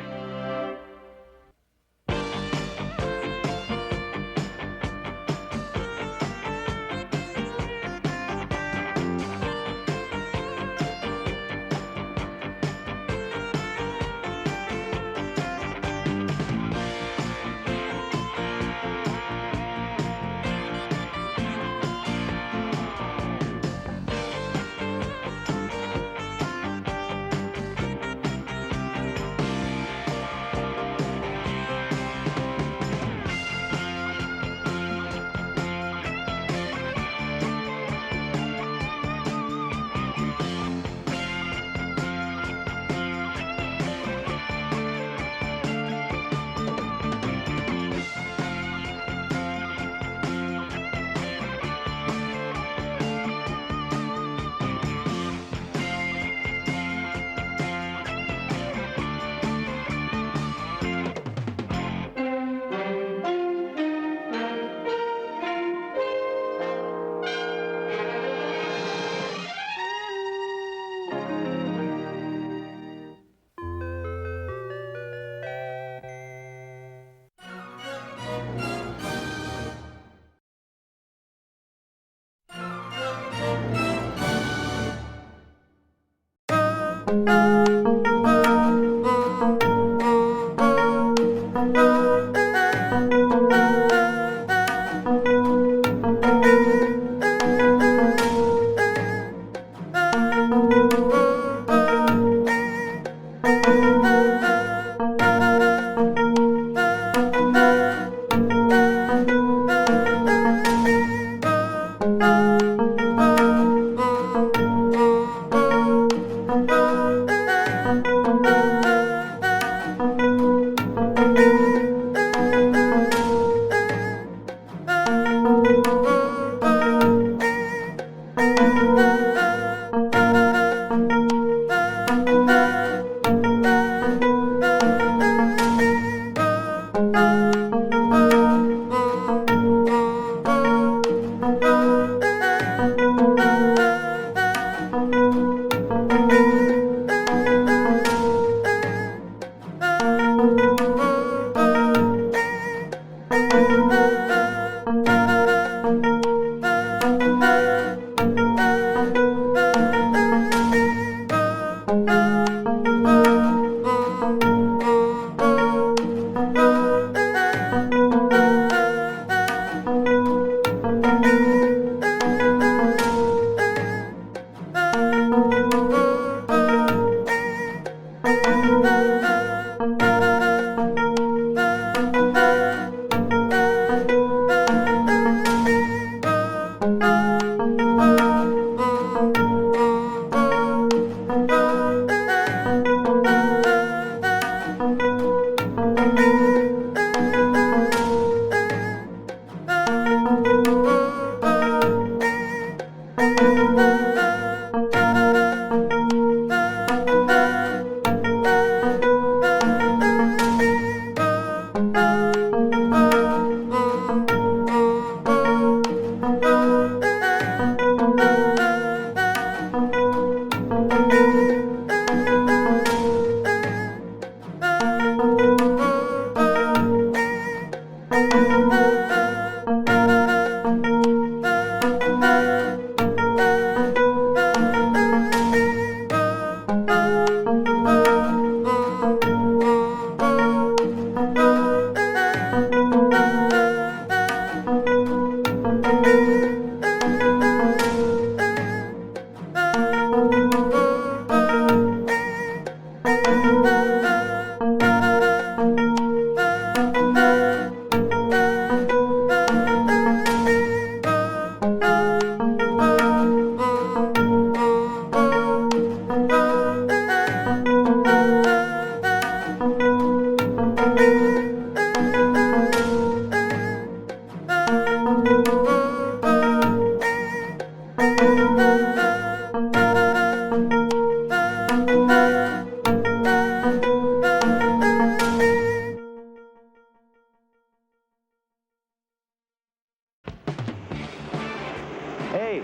Speaker 1: Hey,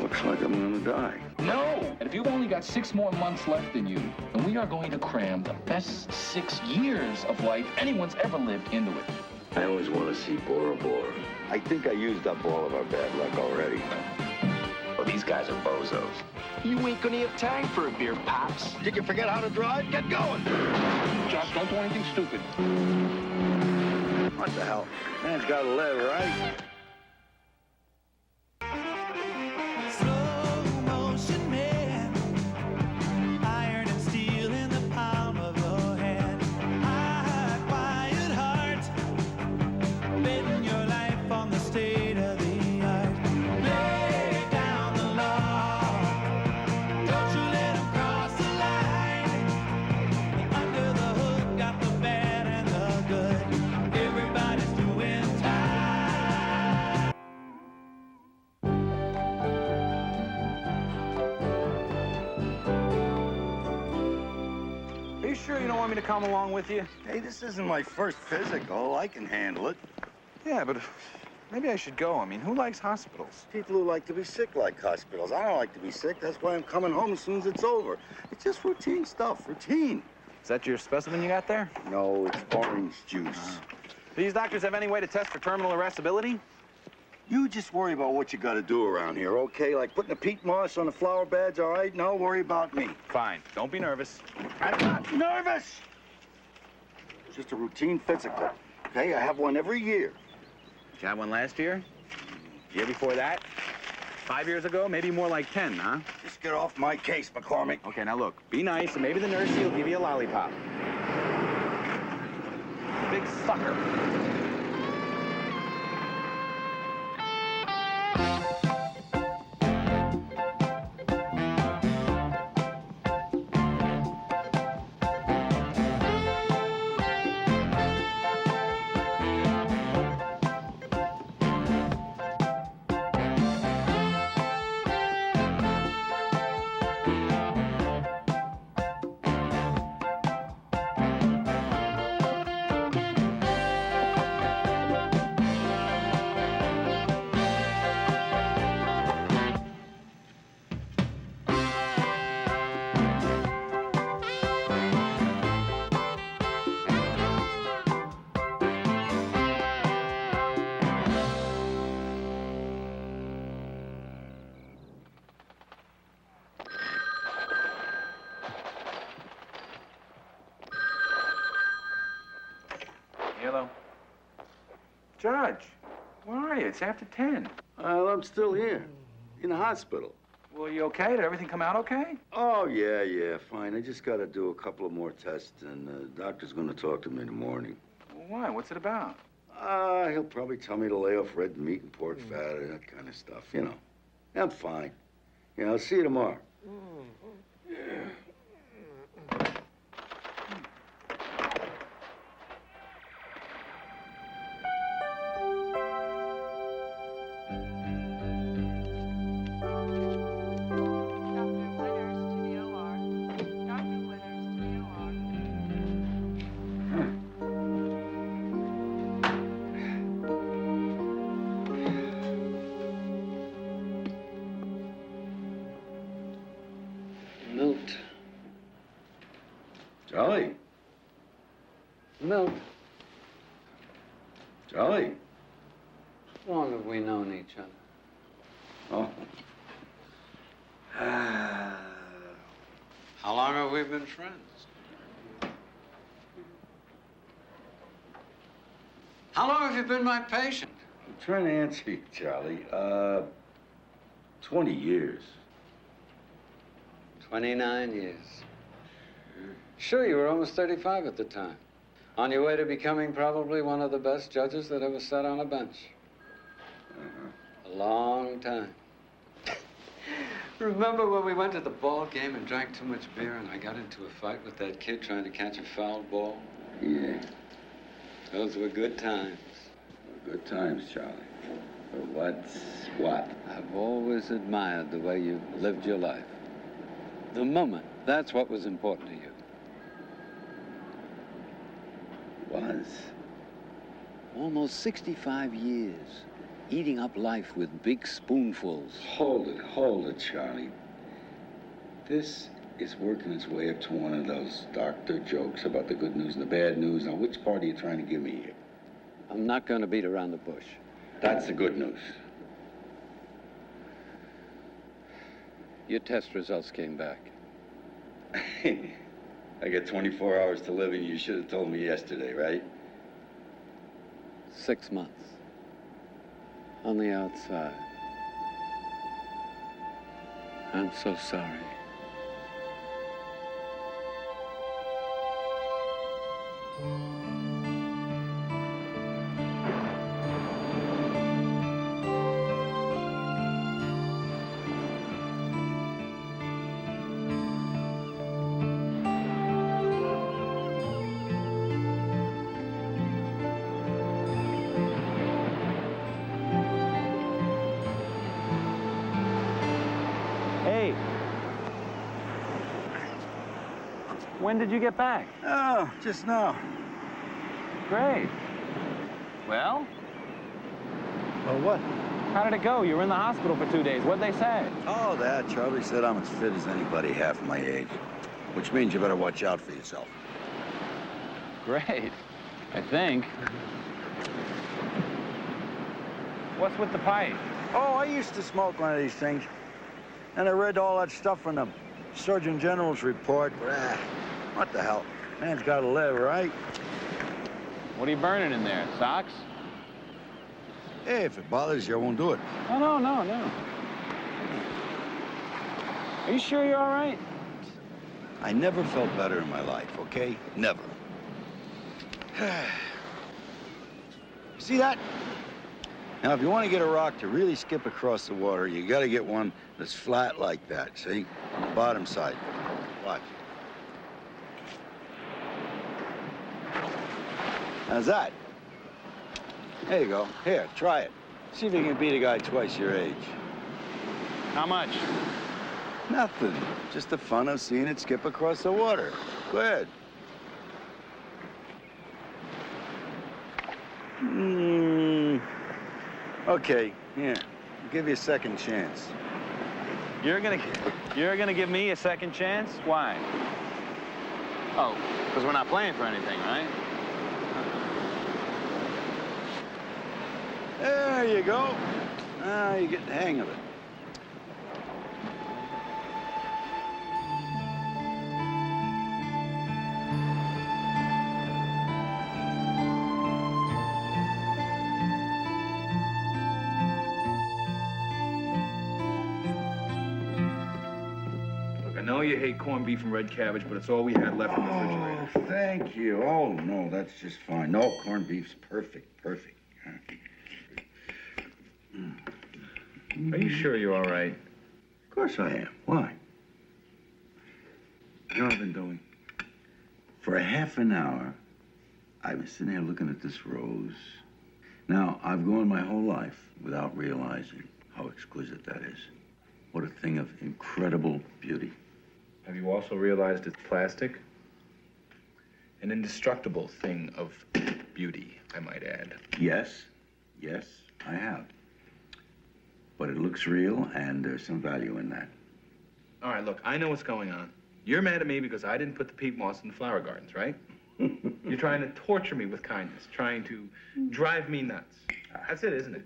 Speaker 1: looks like I'm gonna die.
Speaker 19: No! And if you've only got 6 more months left in you, then we are going to cram the best 6 years of life anyone's ever lived into it.
Speaker 2: I always want to see Bora Bora. I think I used up all of our bad luck already.
Speaker 19: Well, these guys are bozos.
Speaker 8: You ain't gonna have time for a beer, Pops.
Speaker 2: Did you forget how to drive? Get going!
Speaker 19: Josh, don't do anything stupid.
Speaker 2: What the hell? Man's gotta live, right?
Speaker 18: Are you sure you don't want me to come along with you?
Speaker 2: Hey, this isn't my first physical. I can handle it.
Speaker 18: Yeah, but maybe I should go. I mean, who likes hospitals?
Speaker 2: People who like to be sick like hospitals. I don't like to be sick. That's why I'm coming home as soon as it's over. It's just routine stuff, routine.
Speaker 18: Is that your specimen you got there?
Speaker 2: No, it's orange juice.
Speaker 18: Do these doctors have any way to test for terminal irascibility?
Speaker 2: You just worry about what you got to do around here, okay? Like putting the peat moss on the flower beds, all right? Now worry about me.
Speaker 18: Fine. Don't be nervous.
Speaker 2: I'm not nervous. It's just a routine physical, okay? I have one every year.
Speaker 18: You had one last year? Year before that? 5 years ago? Maybe more like 10, huh?
Speaker 2: Just get off my case, McCormick.
Speaker 18: Okay, now look. Be nice, and maybe the nurse will give you a lollipop. Big sucker. Hello. Judge, where are you? It's after 10.
Speaker 2: I'm still here, in the hospital.
Speaker 18: Well, you okay? Did everything come out okay?
Speaker 2: Oh, yeah, fine. I just got to do a couple of more tests, and the doctor's going to talk to me in the morning.
Speaker 18: Well, why? What's it about?
Speaker 2: He'll probably tell me to lay off red meat and pork fat and that kind of stuff, you know. I'm fine. Yeah, I'll see you tomorrow.
Speaker 20: Milt.
Speaker 2: Charlie.
Speaker 20: Milt.
Speaker 2: Charlie.
Speaker 20: How long have we known each other?
Speaker 2: Oh.
Speaker 20: How long have we been friends? How long have you been my patient?
Speaker 2: I'm trying to answer you, Charlie. 20 years.
Speaker 20: 29 years. Sure, you were almost 35 at the time. On your way to becoming probably one of the best judges that ever sat on a bench. A long time. Remember when we went to the ball game and drank too much beer and I got into a fight with that kid trying to catch a foul ball?
Speaker 2: Yeah.
Speaker 20: Those were good times.
Speaker 2: Good times, Charlie. But what's what?
Speaker 20: I've always admired the way you lived your life. The moment, that's what was important to you.
Speaker 2: Was?
Speaker 20: Almost 65 years, eating up life with big spoonfuls.
Speaker 2: Hold it, Charlie. This is working its way up to one of those doctor jokes about the good news and the bad news. Now, which part are you trying to give me here?
Speaker 20: I'm not going to beat around the bush.
Speaker 2: That's the good news.
Speaker 20: Your test results came back.
Speaker 2: I got 24 hours to live, and you should have told me yesterday, right?
Speaker 20: 6 months. On the outside. I'm so sorry.
Speaker 18: Hey. When did you get back?
Speaker 2: Oh, just now.
Speaker 18: Great. Well?
Speaker 2: Oh, what?
Speaker 18: How did it go? You were in the hospital for 2 days. What'd they say?
Speaker 2: Oh, that. Charlie said I'm as fit as anybody half my age. Which means you better watch out for yourself.
Speaker 18: Great. I think.
Speaker 4: What's with the pipe?
Speaker 2: Oh, I used to smoke one of these things. And I read all that stuff in the Surgeon General's report. What the hell? Man's got to live, right?
Speaker 4: What are you burning in there? Socks?
Speaker 2: Hey, if it bothers you, I won't do it.
Speaker 4: Oh, no. Are you sure you're all right?
Speaker 2: I never felt better in my life, okay? Never. See that? Now, if you want to get a rock to really skip across the water, you got to get one that's flat like that, see? On the bottom side. Watch. How's that? There you go. Here, try it. See if you can beat a guy twice your age.
Speaker 4: How much?
Speaker 2: Nothing. Just the fun of seeing it skip across the water. Go ahead. Okay, here. I'll give you a second chance.
Speaker 4: You're gonna give me a second chance? Why? Oh, because we're not playing for anything, right?
Speaker 2: There you go. Now you get the hang of it.
Speaker 18: I know you hate corned beef and red cabbage, but it's all we had left in the refrigerator.
Speaker 2: Oh, thank you. Oh, no, that's just fine. No, corned beef's perfect.
Speaker 18: Are you sure you're all right?
Speaker 2: Of course I am. Why? You know what I've been doing? For a half an hour, I've been sitting there looking at this rose. Now, I've gone my whole life without realizing how exquisite that is. What a thing of incredible beauty.
Speaker 18: Have you also realized it's plastic? An indestructible thing of beauty, I might add.
Speaker 2: Yes, I have. But it looks real, and there's some value in that.
Speaker 18: All right, look, I know what's going on. You're mad at me because I didn't put the peat moss in the flower gardens, right? You're trying to torture me with kindness, trying to drive me nuts. That's it, isn't it?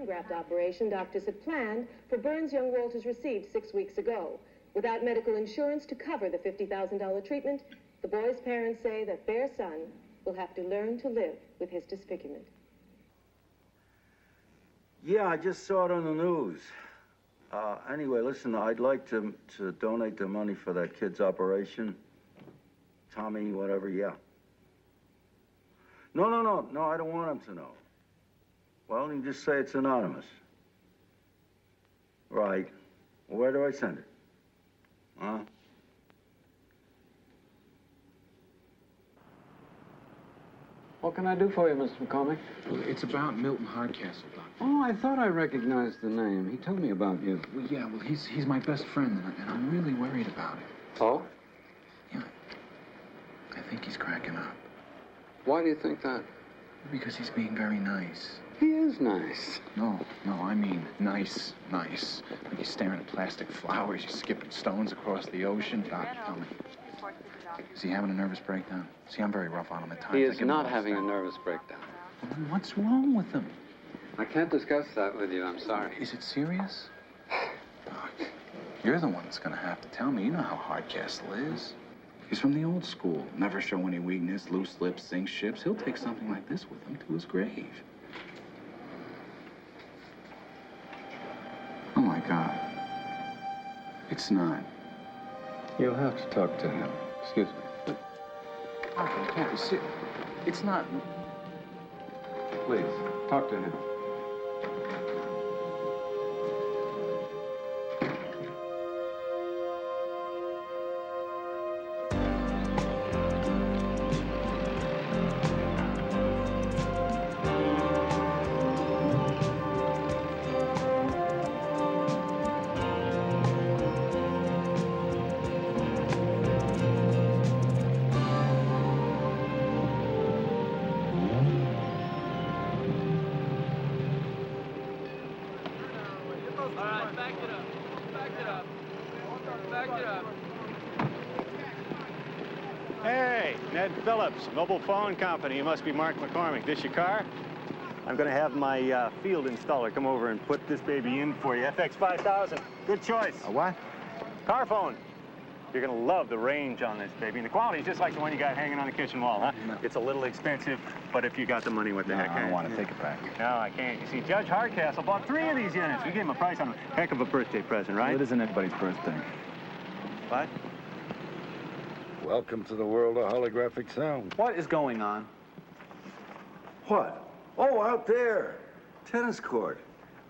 Speaker 21: Graft operation doctors had planned for burns young Walters received 6 weeks ago. Without medical insurance to cover the $50,000 treatment, the boy's parents say that their son will have to learn to live with his disfigurement.
Speaker 2: Yeah, I just saw it on the news. Anyway, listen, I'd like to donate the money for that kid's operation. Tommy, whatever, yeah. No, I don't want him to know. Well, you just say it's anonymous. Right. Where do I send it? Huh?
Speaker 20: What can I do for you, Mr. McCormick?
Speaker 18: It's about Milton Hardcastle, Doc.
Speaker 20: Oh, I thought I recognized the name. He told me about you.
Speaker 18: Well, yeah, he's my best friend, and I'm really worried about him.
Speaker 20: Oh?
Speaker 18: Yeah. I think he's cracking up.
Speaker 20: Why do you think that?
Speaker 18: Because he's being very nice.
Speaker 20: He is nice.
Speaker 18: No, I mean nice. Like he's staring at plastic flowers, he's skipping stones across the ocean. Doc, tell me. Is he having a nervous breakdown? See, I'm very rough on him at times.
Speaker 20: He is not having a nervous breakdown.
Speaker 18: Well, then what's wrong with him?
Speaker 20: I can't discuss that with you, I'm sorry.
Speaker 18: Is it serious? Doc, you're the one that's gonna have to tell me. You know how Hardcastle is. He's from the old school. Never show any weakness, loose lips, sink ships. He'll take something like this with him to his grave. Oh, my God. It's not.
Speaker 20: You'll have to talk to him. Excuse me.
Speaker 18: Doc, you can't be serious. It's not.
Speaker 20: Please, talk to him.
Speaker 10: Hey, Ned Phillips, Mobile Phone Company. You must be Mark McCormick. This your car? I'm gonna have my field installer come over and put this baby in for you. FX 5000. Good choice.
Speaker 18: A what?
Speaker 10: Car phone. You're gonna love the range on this baby. And the quality's just like the one you got hanging on the kitchen wall, huh?
Speaker 18: No.
Speaker 10: It's a little expensive, but if you got the money, what the heck?
Speaker 18: I don't want to take it back.
Speaker 10: No, I can't. You see, Judge Hardcastle bought 3 of these units. We gave him a price on them. Heck of a birthday present, right?
Speaker 18: Well, it isn't anybody's birthday.
Speaker 10: What?
Speaker 2: Welcome to the world of holographic sound.
Speaker 18: What is going on?
Speaker 2: What? Oh, out there. Tennis court.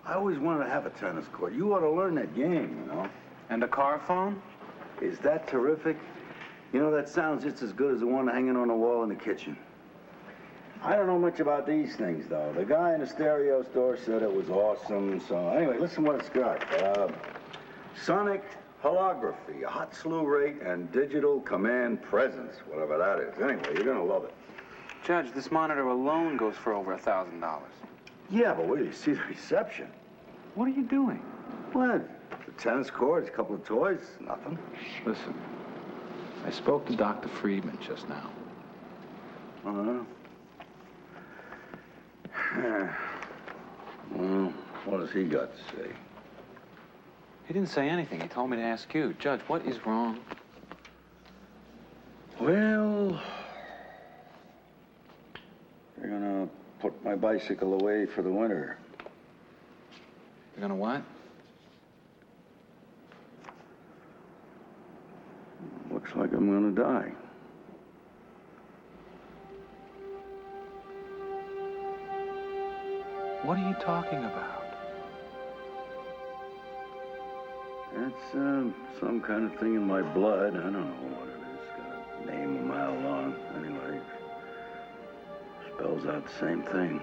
Speaker 2: I always wanted to have a tennis court. You ought to learn that game, you know.
Speaker 18: And a car phone?
Speaker 2: Is that terrific? You know, that sounds just as good as the one hanging on the wall in the kitchen. I don't know much about these things, though. The guy in the stereo store said it was awesome, so anyway, listen what it's got. Sonic holography, a hot slew rate, and digital command presence, whatever that is. Anyway, you're gonna love it.
Speaker 18: Judge, this monitor alone goes for over $1,000.
Speaker 2: Yeah, but wait till you see the reception.
Speaker 18: What are you doing?
Speaker 2: What? The tennis court, a couple of toys, nothing.
Speaker 18: Listen, I spoke to Dr. Friedman just now.
Speaker 2: Uh-huh. Well, what has he got to say?
Speaker 18: He didn't say anything. He told me to ask you. Judge, what is wrong?
Speaker 2: Well, they're gonna put my bicycle away for the winter.
Speaker 18: You're gonna what?
Speaker 2: Looks like I'm gonna die.
Speaker 18: What are you talking about?
Speaker 2: It's some kind of thing in my blood. I don't know what it is. Got a name a mile long. Anyway, spells out the same thing.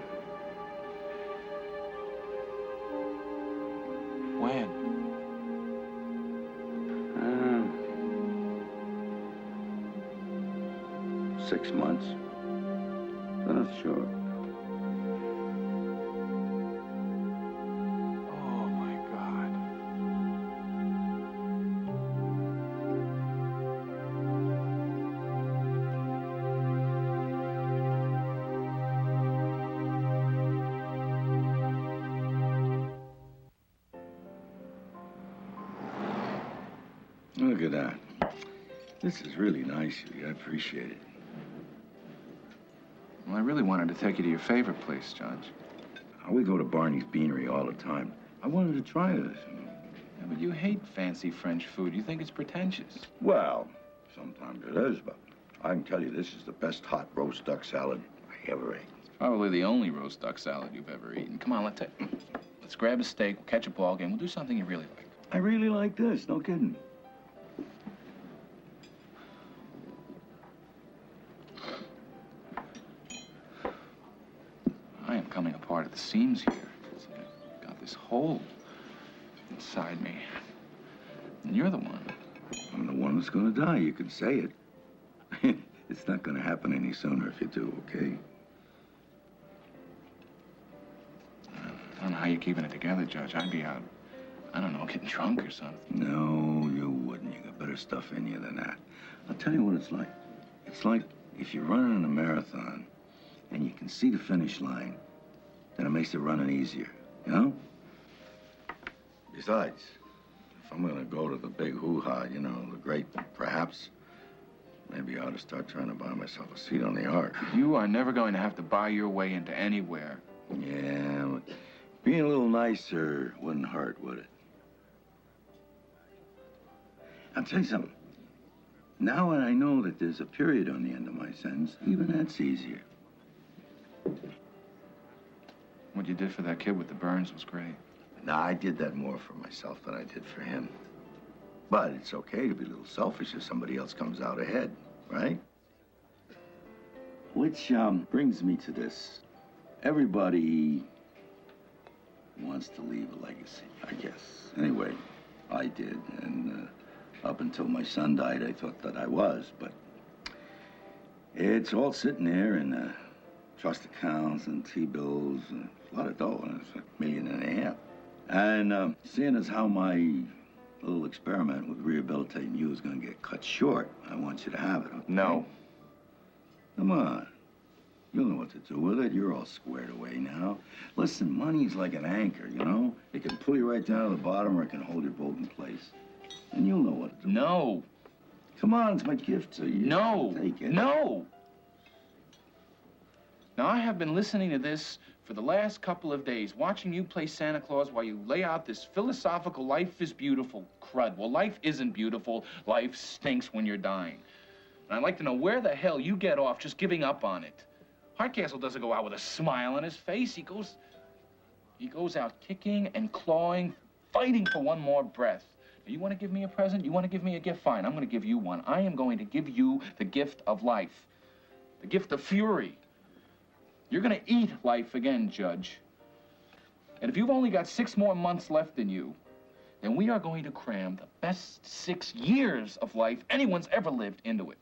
Speaker 18: When?
Speaker 2: 6 months. Not sure.
Speaker 18: Oh, my God.
Speaker 2: Look at that. This is really nice of you. I appreciate it.
Speaker 18: Well, I really wanted to take you to your favorite place, Judge.
Speaker 2: We go to Barney's Beanery all the time. I wanted to try this.
Speaker 18: Yeah, but you hate fancy French food. You think it's pretentious.
Speaker 2: Well, sometimes it is, but I can tell you this is the best hot roast duck salad I ever ate.
Speaker 18: It's probably the only roast duck salad you've ever eaten. Come on, let's grab a steak, we'll catch a ball game, we'll do something you really like.
Speaker 2: I really like this, no kidding.
Speaker 18: I am coming apart at the seams here. It's like I've got this hole inside me. And you're the one.
Speaker 2: I'm the one that's gonna die. You can say it. It's not gonna happen any sooner if you do, okay?
Speaker 18: I don't know how you're keeping it together, Judge. I'd be out, I don't know, getting drunk or something.
Speaker 2: No, you wouldn't. You got better stuff in you than that. I'll tell you what it's like. It's like if you're running a marathon and you can see the finish line, then it makes the running easier, you know? Besides, if I'm gonna go to the big hoo-ha, you know, the great perhaps, maybe I ought to start trying to buy myself a seat on the ark.
Speaker 18: You are never going to have to buy your way into anywhere.
Speaker 2: Yeah, but being a little nicer wouldn't hurt, would it? I'll tell you something. Now that I know that there's a period on the end of my sentence, even that's easier.
Speaker 18: What you did for that kid with the burns was great.
Speaker 2: Nah, I did that more for myself than I did for him. But it's okay to be a little selfish if somebody else comes out ahead, right? Which brings me to this. Everybody wants to leave a legacy, I guess. Anyway, I did, and up until my son died, I thought that I was, but it's all sitting there in trust accounts and T-bills, and a lot of dough, and it's $1.5 million. And seeing as how my A little experiment with rehabilitating you is going to get cut short. I want you to have it, okay?
Speaker 18: No.
Speaker 2: Come on. You'll know what to do with it. You're all squared away now. Listen, money's like an anchor, you know? It can pull you right down to the bottom or it can hold your boat in place. And you'll know what to do.
Speaker 19: No.
Speaker 2: Come on, it's my gift to you.
Speaker 19: No.
Speaker 2: Take it.
Speaker 19: No. Now, I have been listening to this for the last couple of days, watching you play Santa Claus while you lay out this philosophical life is beautiful crud. Well, life isn't beautiful. Life stinks when you're dying. And I'd like to know where the hell you get off just giving up on it. Hardcastle doesn't go out with a smile on his face. He goes out kicking and clawing, fighting for one more breath. Now, you want to give me a present? You want to give me a gift? Fine, I'm going to give you one. I am going to give you the gift of life, the gift of fury. You're going to eat life again, Judge. And if you've only got 6 more months left in you, then we are going to cram the best 6 years of life anyone's ever lived into it.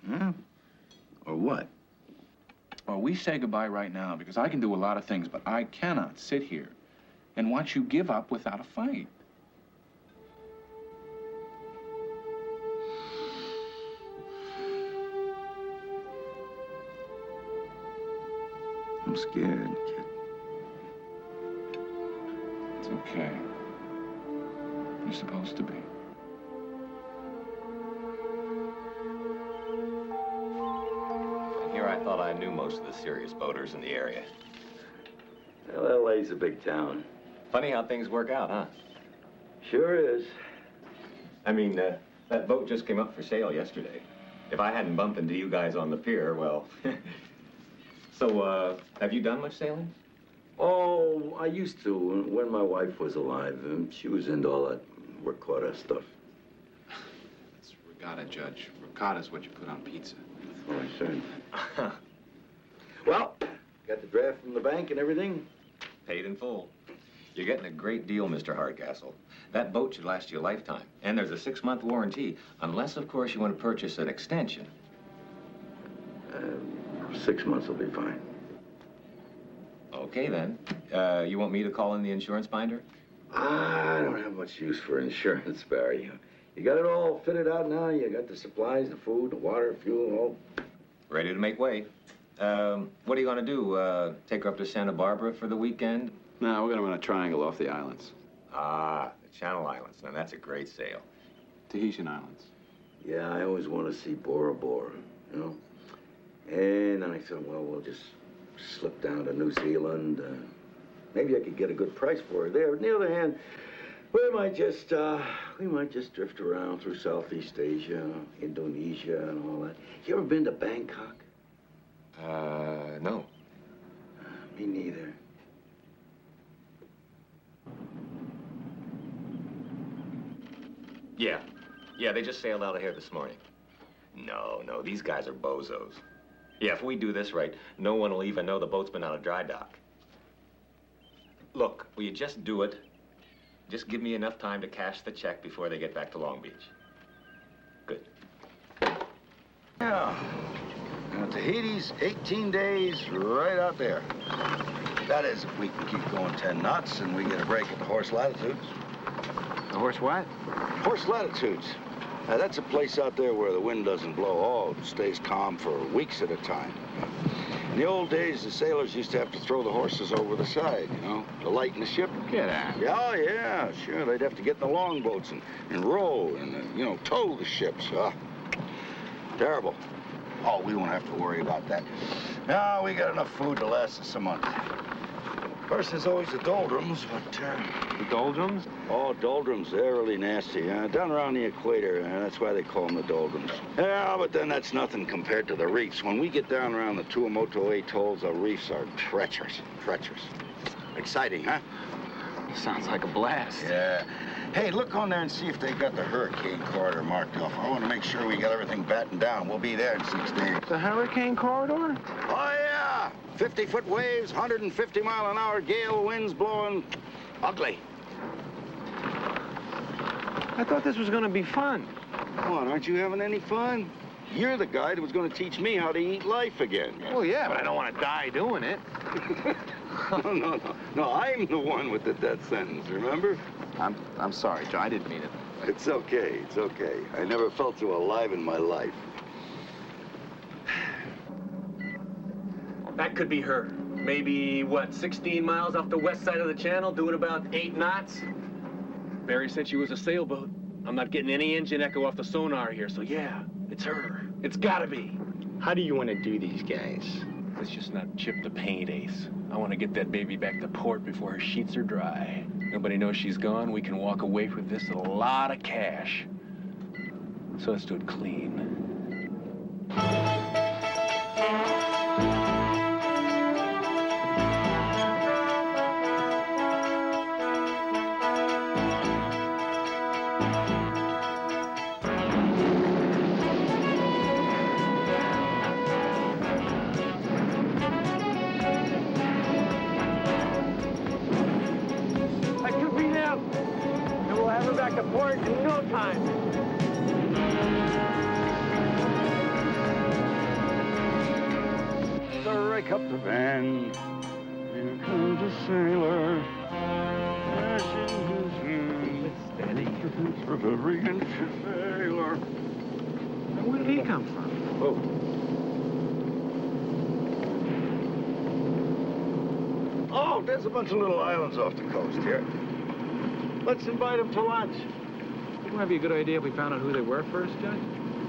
Speaker 2: Huh? Or what?
Speaker 19: Or we say goodbye right now, because I can do a lot of things, but I cannot sit here and watch you give up without a fight.
Speaker 2: I'm scared, kid.
Speaker 19: It's okay. You're supposed to be.
Speaker 11: Here I thought I knew most of the serious boaters in the area.
Speaker 2: Well, LA's a big town.
Speaker 11: Funny how things work out, huh?
Speaker 2: Sure is.
Speaker 11: I mean, that boat just came up for sale yesterday. If I hadn't bumped into you guys on the pier, well... So, have you done much sailing?
Speaker 2: Oh, I used to when my wife was alive. She was into all that ricotta stuff.
Speaker 18: It's regatta, Judge. Ricotta's what you put on pizza.
Speaker 2: That's what I said. Well, got the draft from the bank and everything?
Speaker 11: Paid in full. You're getting a great deal, Mr. Hardcastle. That boat should last you a lifetime. And there's a 6-month warranty, unless, of course, you want to purchase an extension.
Speaker 2: 6 months will be fine.
Speaker 11: Okay, then. You want me to call in the insurance binder?
Speaker 2: I don't have much use for insurance, Barry. You got it all fitted out now? You got the supplies, the food, the water, fuel, all?
Speaker 11: Ready to make way. What are you going to do? Take her up to Santa Barbara for the weekend?
Speaker 1: No, we're going to run a triangle off the islands.
Speaker 11: Ah, the Channel Islands. Now, that's a great sail.
Speaker 1: Tahitian Islands.
Speaker 2: Yeah, I always want to see Bora Bora, you know? And then I thought, well, we'll just slip down to New Zealand. Maybe I could get a good price for her there. But on the other hand, we might just drift around through Southeast Asia, Indonesia, and all that. You ever been to Bangkok?
Speaker 11: No.
Speaker 2: Me neither.
Speaker 11: Yeah, they just sailed out of here this morning. No, these guys are bozos. Yeah, if we do this right, no one will even know the boat's been out of dry dock. Look, will you just do it? Just give me enough time to cash the check before they get back to Long Beach. Good.
Speaker 2: Yeah. Now, Tahiti's 18 days right out there. That is, if we can keep going 10 knots and we get a break at the horse latitudes.
Speaker 4: The horse what?
Speaker 2: Horse latitudes. Now, that's a place out there where the wind doesn't blow. Oh, it stays calm for weeks at a time. In the old days, the sailors used to have to throw the horses over the side, you know, to lighten the ship.
Speaker 4: Get out.
Speaker 2: Yeah, oh, yeah, sure. They'd have to get in the longboats and row and, you know, tow the ships. Terrible. Oh, we won't have to worry about that. No, we got enough food to last us a month. Of course, there's always the doldrums, but...
Speaker 4: The doldrums?
Speaker 2: Oh, doldrums, they're really nasty. Down around the equator, that's why they call them the doldrums. Yeah, but then that's nothing compared to the reefs. When we get down around the Tuamotu atolls, the reefs are treacherous. Treacherous. Exciting, huh?
Speaker 4: Sounds like a blast.
Speaker 2: Yeah. Hey, look on there and see if they've got the hurricane corridor marked off. I want to make sure we got everything battened down. We'll be there in 6 days.
Speaker 4: The hurricane corridor?
Speaker 2: Oh, yeah. 50-foot waves, 150-mile-an-hour gale winds blowing ugly.
Speaker 4: I thought this was going to be fun.
Speaker 2: Come on, aren't you having any fun? You're the guy that was going to teach me how to eat life again.
Speaker 4: Well, yeah, but I don't want to die doing it.
Speaker 2: No, I'm the one with the death sentence, remember?
Speaker 18: I'm sorry, Joe. I didn't mean it.
Speaker 2: It's okay. It's okay. I never felt so alive in my life.
Speaker 5: That could be her. Maybe, what, 16 miles off the west side of the channel, doing about 8 knots? Barry said she was a sailboat. I'm not getting any engine echo off the sonar here, so yeah, it's her. It's gotta be.
Speaker 1: How do you want to do these guys?
Speaker 5: Let's just not chip the paint, Ace. I want to get that baby back to port before her sheets are dry. Nobody knows she's gone. We can walk away with this with a lot of cash. So let's do it clean.
Speaker 8: That could be them. And we'll have her back to port in no time.
Speaker 2: Strike up the band. Here comes a sailor.
Speaker 8: Steady.
Speaker 2: Puerto Rican sailor.
Speaker 8: Where did he come from?
Speaker 2: Oh. Oh, there's a bunch of little islands off the coast here. Let's invite them to lunch.
Speaker 18: Wouldn't that be a good idea if we found out who they were first, Judge?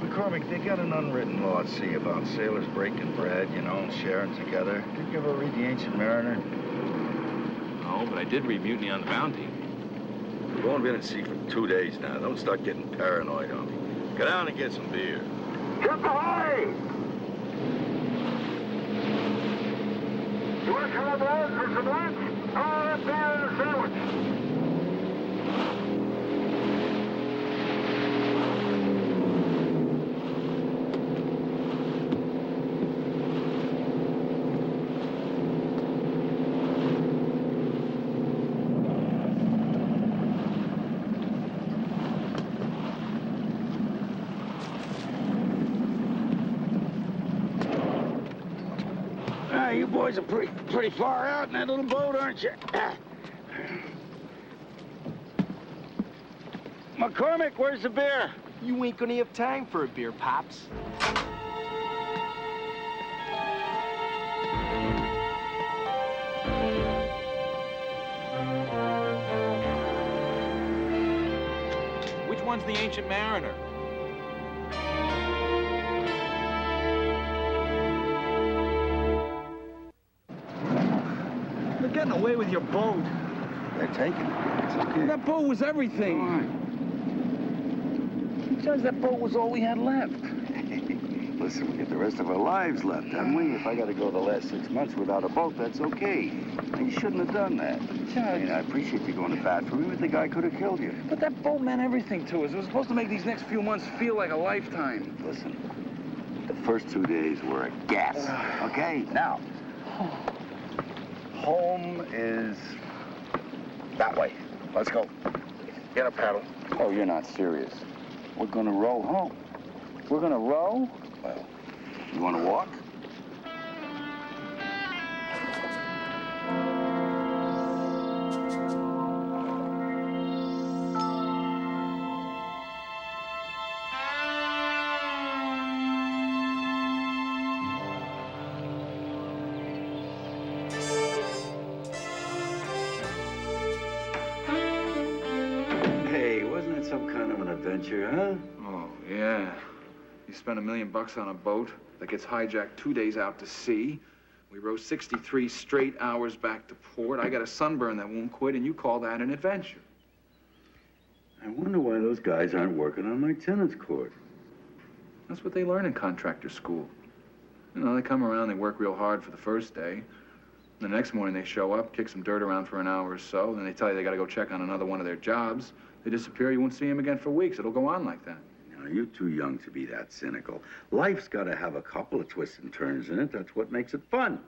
Speaker 2: McCormick, they got an unwritten law at sea about sailors breaking bread, you know, and sharing together. Did you ever read The Ancient Mariner?
Speaker 18: No, but I did read Mutiny on the Bounty.
Speaker 2: We've only been at sea for 2 days now. Don't start getting paranoid on me. Get down and get some beer.
Speaker 8: Ship ahoy! You want to come aboard for some lunch? Oh, that's beer and a sandwich.
Speaker 2: You boys are pretty far out in that little boat, aren't you? McCormick, where's the beer?
Speaker 1: You ain't gonna have time for a beer, Pops.
Speaker 4: Which one's the Ancient Mariner?
Speaker 1: You're getting away with your boat.
Speaker 2: They're taking it. It's okay.
Speaker 1: That boat was everything.
Speaker 2: Judge, that boat was all we had left. Listen, we get the rest of our lives left, haven't we? If I got to go the last 6 months without a boat, that's okay. And you shouldn't have done that.
Speaker 1: Judge.
Speaker 2: I mean, I appreciate you going to bat for me, but the guy could have killed you.
Speaker 1: But that boat meant everything to us. It was supposed to make these next few months feel like a lifetime.
Speaker 2: Listen, the first 2 days were a gas, okay? Now, home is that way. Let's go. Get a paddle. Oh, you're not serious. We're gonna row home. We're gonna row? Well, you wanna walk? Hey, wasn't it some kind of an adventure, huh?
Speaker 18: Oh, yeah. You spend $1 million on a boat that gets hijacked 2 days out to sea. We row 63 straight hours back to port. I got a sunburn that won't quit, and you call that an adventure.
Speaker 2: I wonder why those guys aren't working on my tennis court.
Speaker 18: That's what they learn in contractor school. You know, they come around, they work real hard for the first day. The next morning they show up, kick some dirt around for an hour or so, then they tell you they gotta go check on another one of their jobs. They disappear, you won't see them again for weeks. It'll go on like that.
Speaker 2: Now, you're too young to be that cynical. Life's gotta have a couple of twists and turns in it. That's what makes it fun.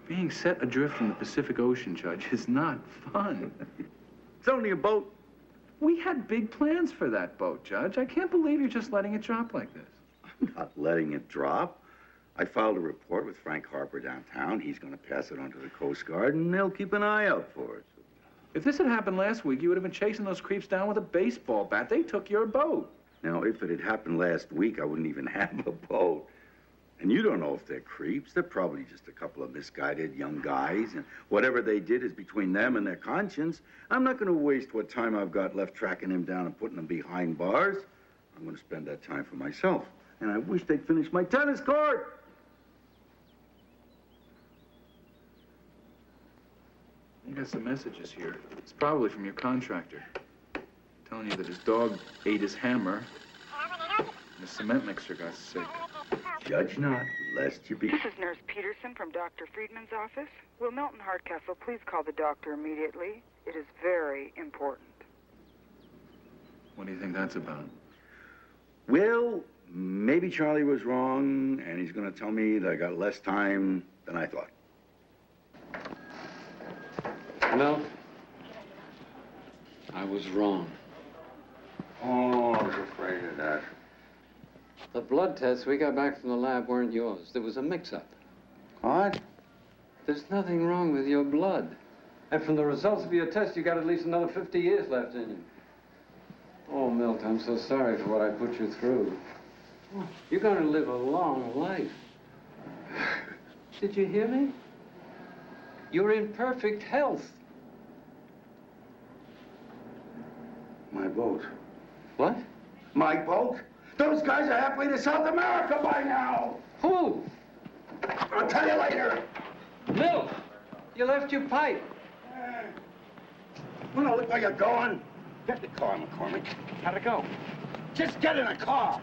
Speaker 18: Being set adrift from the Pacific Ocean, Judge, is not fun.
Speaker 2: It's only a boat.
Speaker 18: We had big plans for that boat, Judge. I can't believe you're just letting it drop like this.
Speaker 2: I'm not letting it drop. I filed a report with Frank Harper downtown. He's going to pass it on to the Coast Guard, and they'll keep an eye out for it.
Speaker 19: If this had happened last week, you would have been chasing those creeps down with a baseball bat. They took your boat.
Speaker 2: Now, if it had happened last week, I wouldn't even have a boat. And you don't know if they're creeps. They're probably just a couple of misguided young guys, and whatever they did is between them and their conscience. I'm not going to waste what time I've got left tracking him down and putting him behind bars. I'm going to spend that time for myself. And I wish they'd finish my tennis court.
Speaker 19: I got some messages here. It's probably from your contractor. Telling you that his dog ate his hammer and the cement mixer got sick.
Speaker 2: Judge not, lest you be...
Speaker 14: This is Nurse Peterson from Dr. Friedman's office. Will Milton Hardcastle please call the doctor immediately? It is very important.
Speaker 19: What do you think that's about?
Speaker 2: Well, maybe Charlie was wrong, and he's going to tell me that I got less time than I thought.
Speaker 20: No. I was wrong.
Speaker 2: Oh, I was afraid of that.
Speaker 20: The blood tests we got back from the lab weren't yours. There was a mix-up.
Speaker 2: What?
Speaker 20: There's nothing wrong with your blood. And from the results of your test, you got at least another 50 years left in you. Oh, Milt, I'm so sorry for what I put you through. You're going to live a long life. Did you hear me? You're in perfect health.
Speaker 2: My boat.
Speaker 20: What?
Speaker 2: My boat? Those guys are halfway to South America by now.
Speaker 20: Who?
Speaker 2: I'll tell you later.
Speaker 20: Milt, you left your pipe.
Speaker 2: Wanna look where you're going? Get in the car, McCormick.
Speaker 20: How'd it go?
Speaker 2: Just get in a car.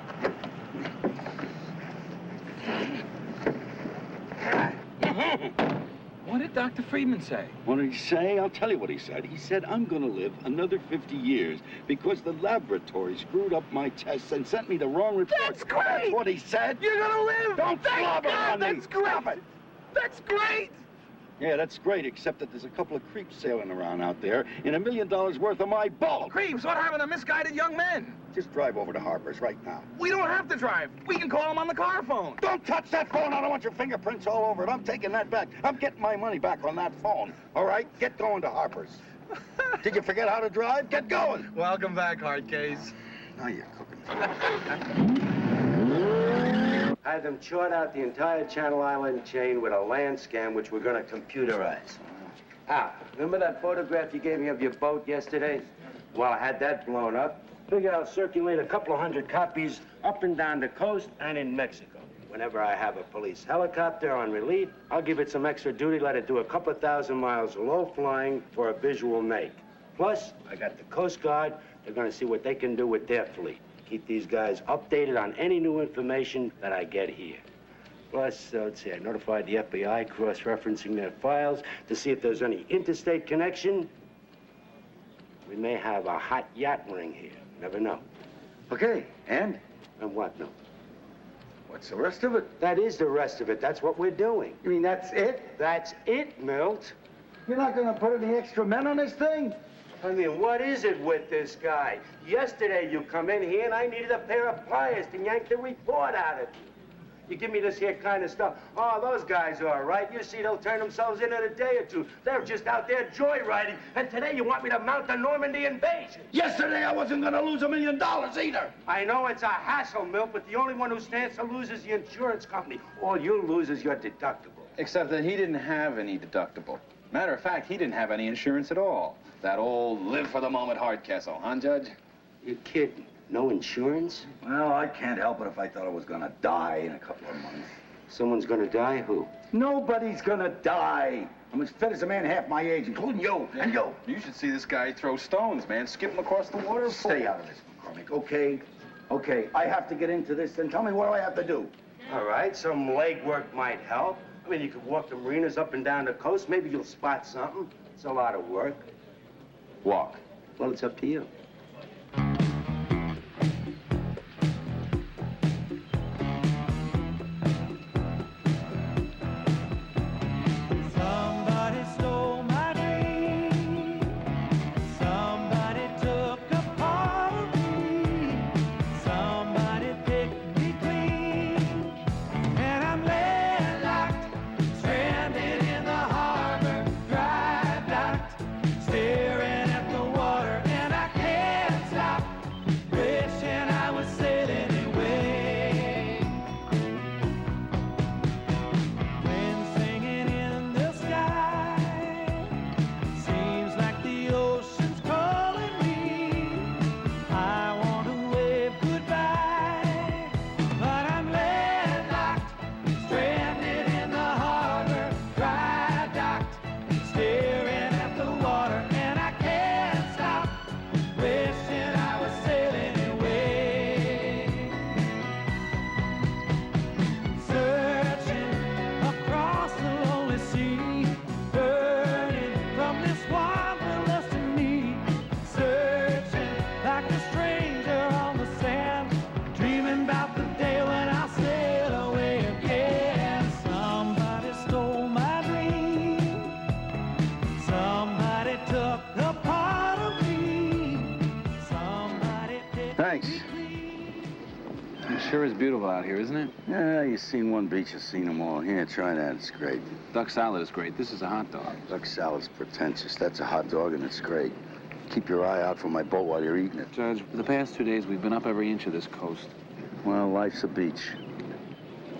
Speaker 18: What did Dr. Friedman say?
Speaker 2: What did he say? I'll tell you what he said. He said, I'm going to live another 50 years because the laboratory screwed up my tests and sent me the wrong report.
Speaker 8: That's great!
Speaker 2: That's what he said.
Speaker 8: You're gonna live!
Speaker 2: Don't
Speaker 8: Thank
Speaker 2: slobber
Speaker 8: God,
Speaker 2: on me.
Speaker 8: that's great!
Speaker 2: Stop it.
Speaker 8: That's great!
Speaker 2: Yeah, that's great, except that there's a couple of creeps sailing around out there in $1 million worth of my boat.
Speaker 8: Creeps, what happened to misguided young men?
Speaker 2: Just drive over to Harper's right now.
Speaker 8: We don't have to drive. We can call them on the car phone.
Speaker 2: Don't touch that phone. I don't want your fingerprints all over it. I'm taking that back. I'm getting my money back on that phone. All right? Get going to Harper's. Did you forget how to drive? Get going.
Speaker 8: Welcome back, Hardcase.
Speaker 2: Now you're cooking.
Speaker 22: Had them chart out the entire Channel Island chain with a land scan, which we're going to computerize. Ah, remember that photograph you gave me of your boat yesterday? Well, I had that blown up. Figure I'll circulate a couple of hundred copies up and down the coast and in Mexico. Whenever I have a police helicopter on relief, I'll give it some extra duty, let it do a couple of thousand miles low flying for a visual make. Plus, I got the Coast Guard. They're going to see what they can do with their fleet. Keep these guys updated on any new information that I get here. Plus, let's see, I notified the FBI, cross-referencing their files to see if there's any interstate connection. We may have a hot yacht ring here. Never know.
Speaker 2: Okay, and?
Speaker 22: And what, no?
Speaker 2: What's the rest of it?
Speaker 22: That is the rest of it. That's what we're doing.
Speaker 2: You mean that's it?
Speaker 22: That's it, Milt.
Speaker 2: You're not going to put any extra men on this thing?
Speaker 22: I mean, what is it with this guy? Yesterday you come in here and I needed a pair of pliers to yank the report out of you. You give me this here kind of stuff. Oh, those guys are all right. You see, they'll turn themselves in in a day or two. They're just out there joyriding. And today you want me to mount the Normandy invasion.
Speaker 2: Yesterday I wasn't going to lose $1 million either.
Speaker 22: I know it's a hassle, Milt, but the only one who stands to lose is the insurance company. All you lose is your deductible.
Speaker 18: Except that he didn't have any deductible. Matter of fact, he didn't have any insurance at all. That old live-for-the-moment Hardcastle, huh, Judge?
Speaker 22: You're kidding. No insurance?
Speaker 2: Well, I can't help it if I thought I was going to die in a couple of months.
Speaker 22: Someone's going to die? Who?
Speaker 2: Nobody's going to die. I'm as fit as a man half my age, including you and you.
Speaker 18: You should see this guy throw stones, man. Skip him across the water.
Speaker 2: Stay out of this, McCormick, okay? Okay, I have to get into this, then tell me what do I have to do?
Speaker 22: All right, some legwork might help. I mean, you could walk the marinas up and down the coast. Maybe you'll spot something. It's a lot of work.
Speaker 18: Walk.
Speaker 22: Well, it's up to you.
Speaker 8: Staring
Speaker 2: Thanks.
Speaker 18: It sure is beautiful out here, isn't it?
Speaker 2: Yeah, you've seen one beach, you've seen them all. Here, try that. It's great.
Speaker 18: Duck salad is great. This is a hot dog.
Speaker 2: Duck salad's pretentious. That's a hot dog, and it's great. Keep your eye out for my boat while you're eating it.
Speaker 18: Judge, for the past 2 days, we've been up every inch of this coast.
Speaker 2: Well, life's a beach.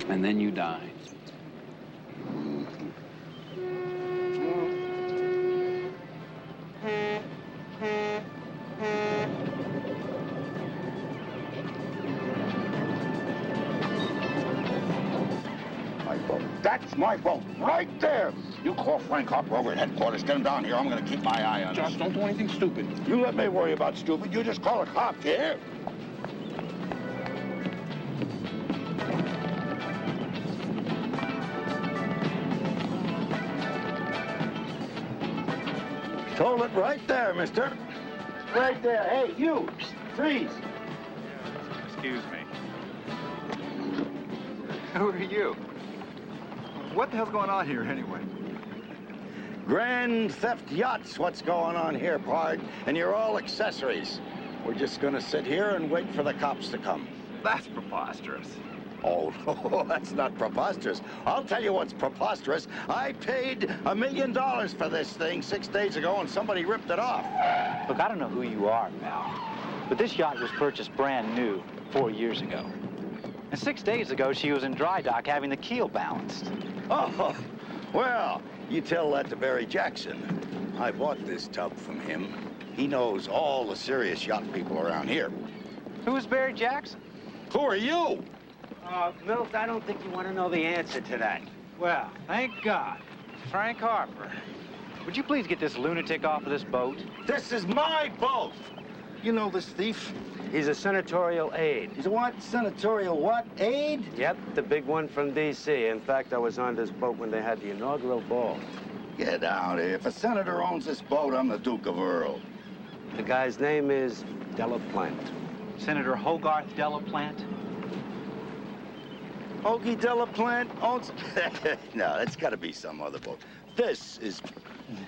Speaker 18: And then you die.
Speaker 13: That's my boat, right there. You call Frank Harper over at headquarters, get him down here. I'm gonna keep my eye on
Speaker 19: Josh,
Speaker 13: him.
Speaker 19: don't do anything stupid.
Speaker 13: You let me worry about stupid. You just call a cop, here.
Speaker 2: Hold it right there, mister. Right there. Hey, you. Freeze.
Speaker 15: Excuse me. Who are you? What the hell's going on here, anyway?
Speaker 2: Grand Theft Yachts, what's going on here, Pard? And you're all accessories. We're just gonna sit here and wait for the cops to come.
Speaker 15: That's preposterous.
Speaker 2: Oh, no, that's not preposterous. I'll tell you what's preposterous. I paid $1 million for this thing 6 days ago, and somebody ripped it off.
Speaker 23: Look, I don't know who you are, pal, but this yacht was purchased brand new 4 years ago. And 6 days ago, she was in dry dock having the keel balanced.
Speaker 2: Oh, well, you tell that to Barry Jackson. I bought this tub from him. He knows all the serious yacht people around here.
Speaker 23: Who is Barry Jackson?
Speaker 2: Who are you?
Speaker 23: Milt, I don't think you want to know the answer to that. Well, thank God. Frank Harper. Would you please get this lunatic off of this boat?
Speaker 2: This is my boat! You know this thief?
Speaker 22: He's a senatorial aide.
Speaker 2: He's a what? Senatorial what? Aide?
Speaker 22: Yep, the big one from D.C. In fact, I was on this boat when they had the inaugural ball.
Speaker 2: Get out of here. If a senator owns this boat, I'm the Duke of Earl.
Speaker 22: The guy's name is Delaplante.
Speaker 23: Senator Hogarth Delaplante?
Speaker 2: Hoagie Delaplante owns... No, it's got to be some other boat. This is...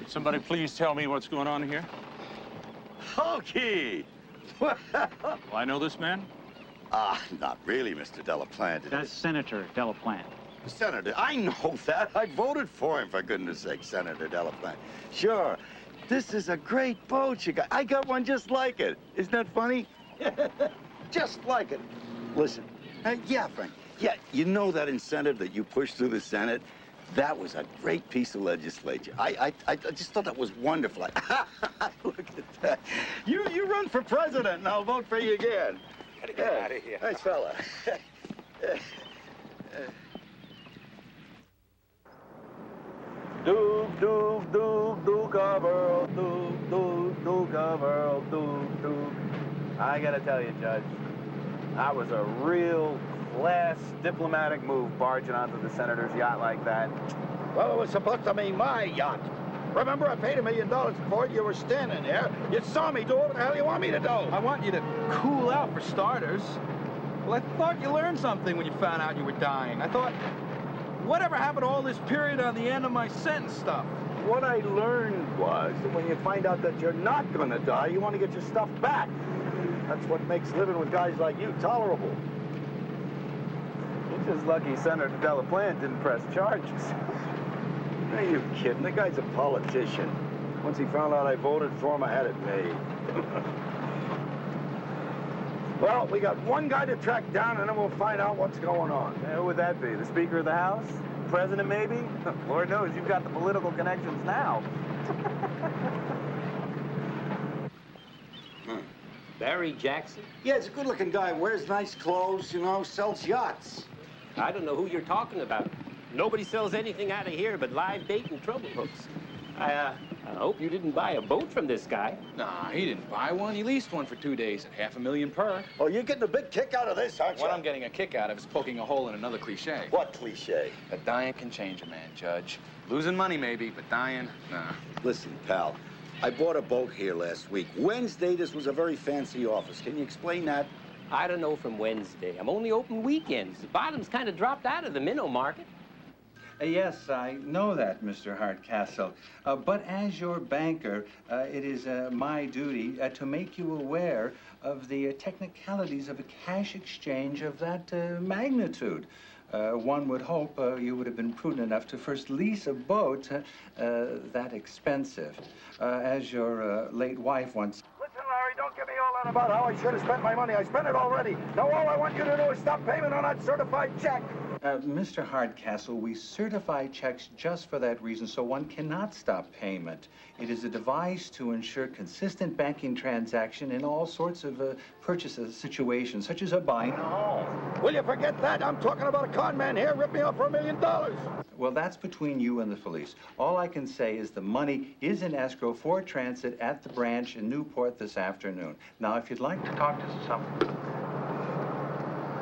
Speaker 24: Somebody please tell me what's going on here.
Speaker 2: Hoagie!
Speaker 24: Well, I know this man?
Speaker 2: Not really, Mr. Delaplante.
Speaker 23: That's Senator Delaplante.
Speaker 2: Senator, I know that. I voted for him, for goodness sake, Senator Delaplante. Sure. This is a great boat you got. I got one just like it. Isn't that funny? Just like it. Listen, yeah, Frank. Yeah, you know that incentive that you pushed through the Senate? That was a great piece of legislation. I just thought that was wonderful. Look at that. You run for president, and I'll vote for you again.
Speaker 15: Gotta get out of here.
Speaker 2: Nice fella.
Speaker 3: Duke of Earl, Duke of Earl, Duke. I gotta tell you, Judge, that was a real class diplomatic move, barging onto the senator's yacht like that.
Speaker 13: Well, it was supposed to be my yacht. Remember, I paid $1 million for it. You were standing there. You saw me do it. What the hell do you want me to do?
Speaker 19: I want you to cool out, for starters. Well, I thought you learned something when you found out you were dying. I thought, whatever happened to all this period on the end of my sentence stuff?
Speaker 2: What I learned was that when you find out that you're not going to die, you want to get your stuff back. That's what makes living with guys like you tolerable.
Speaker 3: You're just lucky Senator Delaplante didn't press charges.
Speaker 2: Are you kidding? The guy's a politician. Once he found out I voted for him, I had it made. Well, we got one guy to track down, and then we'll find out what's going on.
Speaker 3: Who would that be? The Speaker of the House? President, maybe? Lord knows you've got the political connections now.
Speaker 22: Barry Jackson?
Speaker 2: Yeah, it's a good-looking guy. Wears nice clothes, you know, sells yachts.
Speaker 22: I don't know who you're talking about. Nobody sells anything out of here but live bait and trouble hooks. I hope you didn't buy a boat from this guy.
Speaker 4: Nah, he didn't buy one. He leased one for 2 days at $500,000 per.
Speaker 2: Oh, you're getting a big kick out of this, aren't you?
Speaker 4: What I'm getting a kick out of is poking a hole in another cliche.
Speaker 2: What cliche?
Speaker 4: That dying can change a man, Judge. Losing money, maybe, but dying, nah.
Speaker 2: Listen, pal, I bought a boat here last week. Wednesday, this was a very fancy office. Can you explain that?
Speaker 22: I don't know from Wednesday. I'm only open weekends. The bottom's kind of dropped out of the minnow market.
Speaker 6: Yes, I know that, Mr. Hardcastle. But as your banker, it is my duty to make you aware of the technicalities of a cash exchange of that magnitude. One would hope you would have been prudent enough to first lease a boat that expensive. As your late wife once...
Speaker 13: Listen, Larry, don't get me all on about how I should have spent my money. I spent it already. Now all I want you to do is stop payment on that certified check.
Speaker 6: Mr. Hardcastle, we certify checks just for that reason, so one cannot stop payment. It is a device to ensure consistent banking transaction in all sorts of purchase situations, such as a buying a home.
Speaker 13: Will you forget that? I'm talking about a con man here ripped me off for $1 million.
Speaker 6: Well, that's between you and the police. All I can say is the money is in escrow for transit at the branch in Newport this afternoon. Now, if you'd like to talk to someone...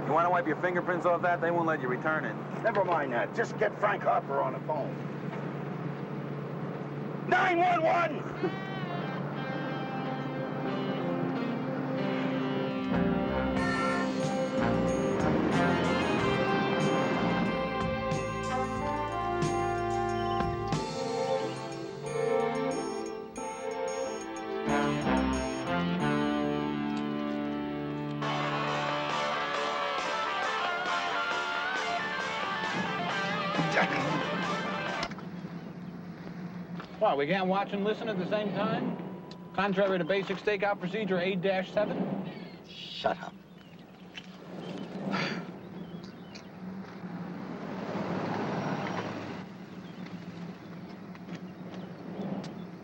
Speaker 15: You want to wipe your fingerprints off that? They won't let you return it.
Speaker 13: Never mind that. Just get Frank Harper on the phone. 911!
Speaker 4: What, we can't watch and listen at the same time? Contrary to basic stakeout procedure 8-7?
Speaker 13: Shut up.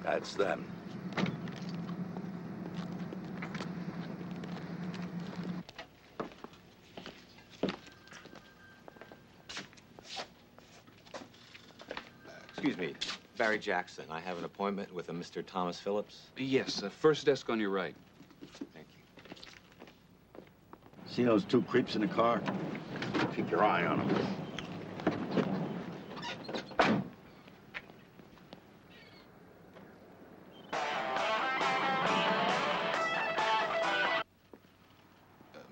Speaker 13: That's them.
Speaker 11: Excuse me, Barry Jackson. I have an appointment with a Mr. Thomas Phillips.
Speaker 7: Yes, first desk on your right.
Speaker 11: Thank you.
Speaker 13: See those two creeps in the car? Keep your eye on them.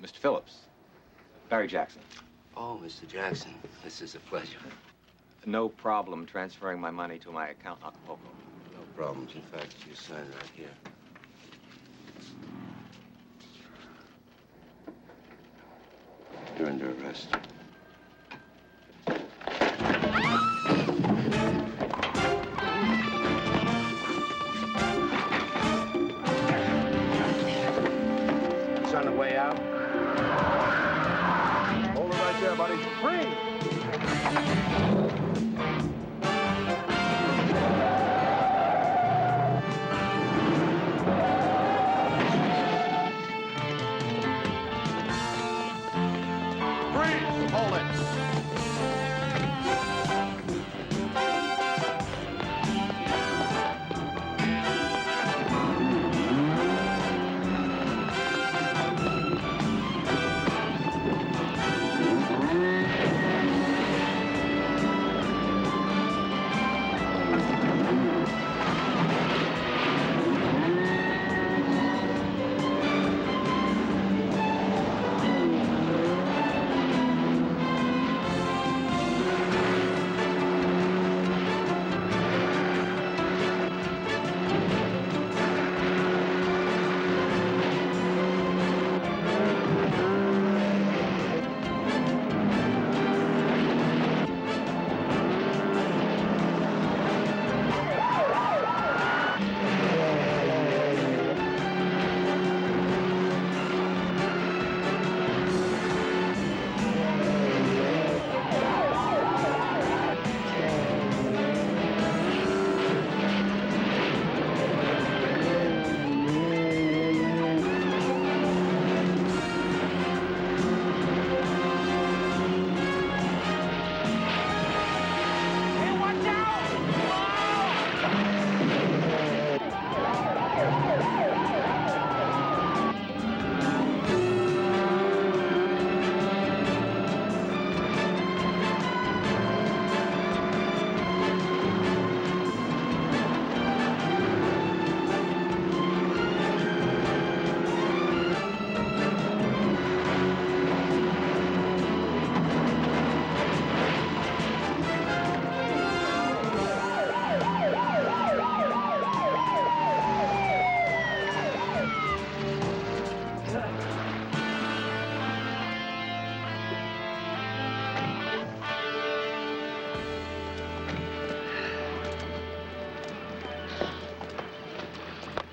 Speaker 11: Mr. Phillips. Barry Jackson.
Speaker 9: Oh, Mr. Jackson, this is a pleasure.
Speaker 11: No problem transferring my money to my account in Acapulco.
Speaker 9: No problems. In fact, you sign right here. You're under arrest.
Speaker 13: It's on the way out. Hold it right there, buddy. Free!
Speaker 19: Hold it.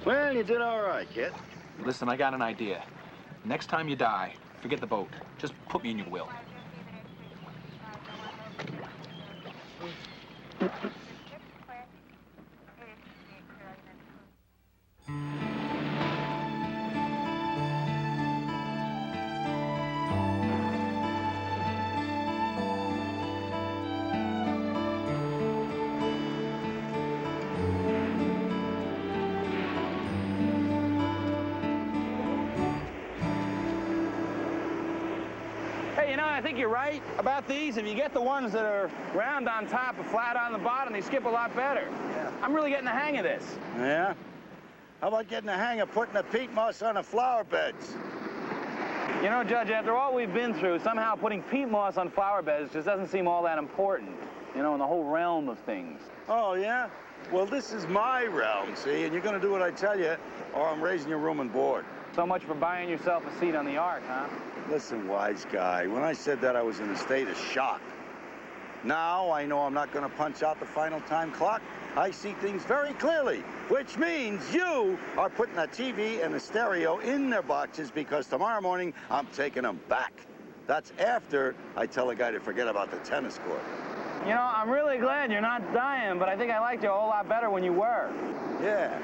Speaker 2: Well, you did all right, kid.
Speaker 12: Listen, I got an idea. Next time you die, forget the boat. Just put me in your will.
Speaker 8: Hey, you know, I think you're right about these. If you get the ones that are round on top and flat on the bottom, they skip a lot better. Yeah. I'm really getting the hang of this.
Speaker 2: Yeah? How about getting the hang of putting the peat moss on the flower beds?
Speaker 8: You know, Judge, after all we've been through, somehow putting peat moss on flower beds just doesn't seem all that important, you know, in the whole realm of things.
Speaker 2: Oh, yeah? Well, this is my realm, see, and you're gonna do what I tell you, or I'm raising your room and board.
Speaker 8: So much for buying yourself a seat on the ark, huh?
Speaker 2: Listen, wise guy, when I said that, I was in a state of shock. Now I know I'm not gonna punch out the final time clock. I see things very clearly, which means you are putting the TV and the stereo in their boxes because tomorrow morning I'm taking them back. That's after I tell a guy to forget about the tennis court.
Speaker 8: You know, I'm really glad you're not dying, but I think I liked you a whole lot better when you were.
Speaker 2: Yeah.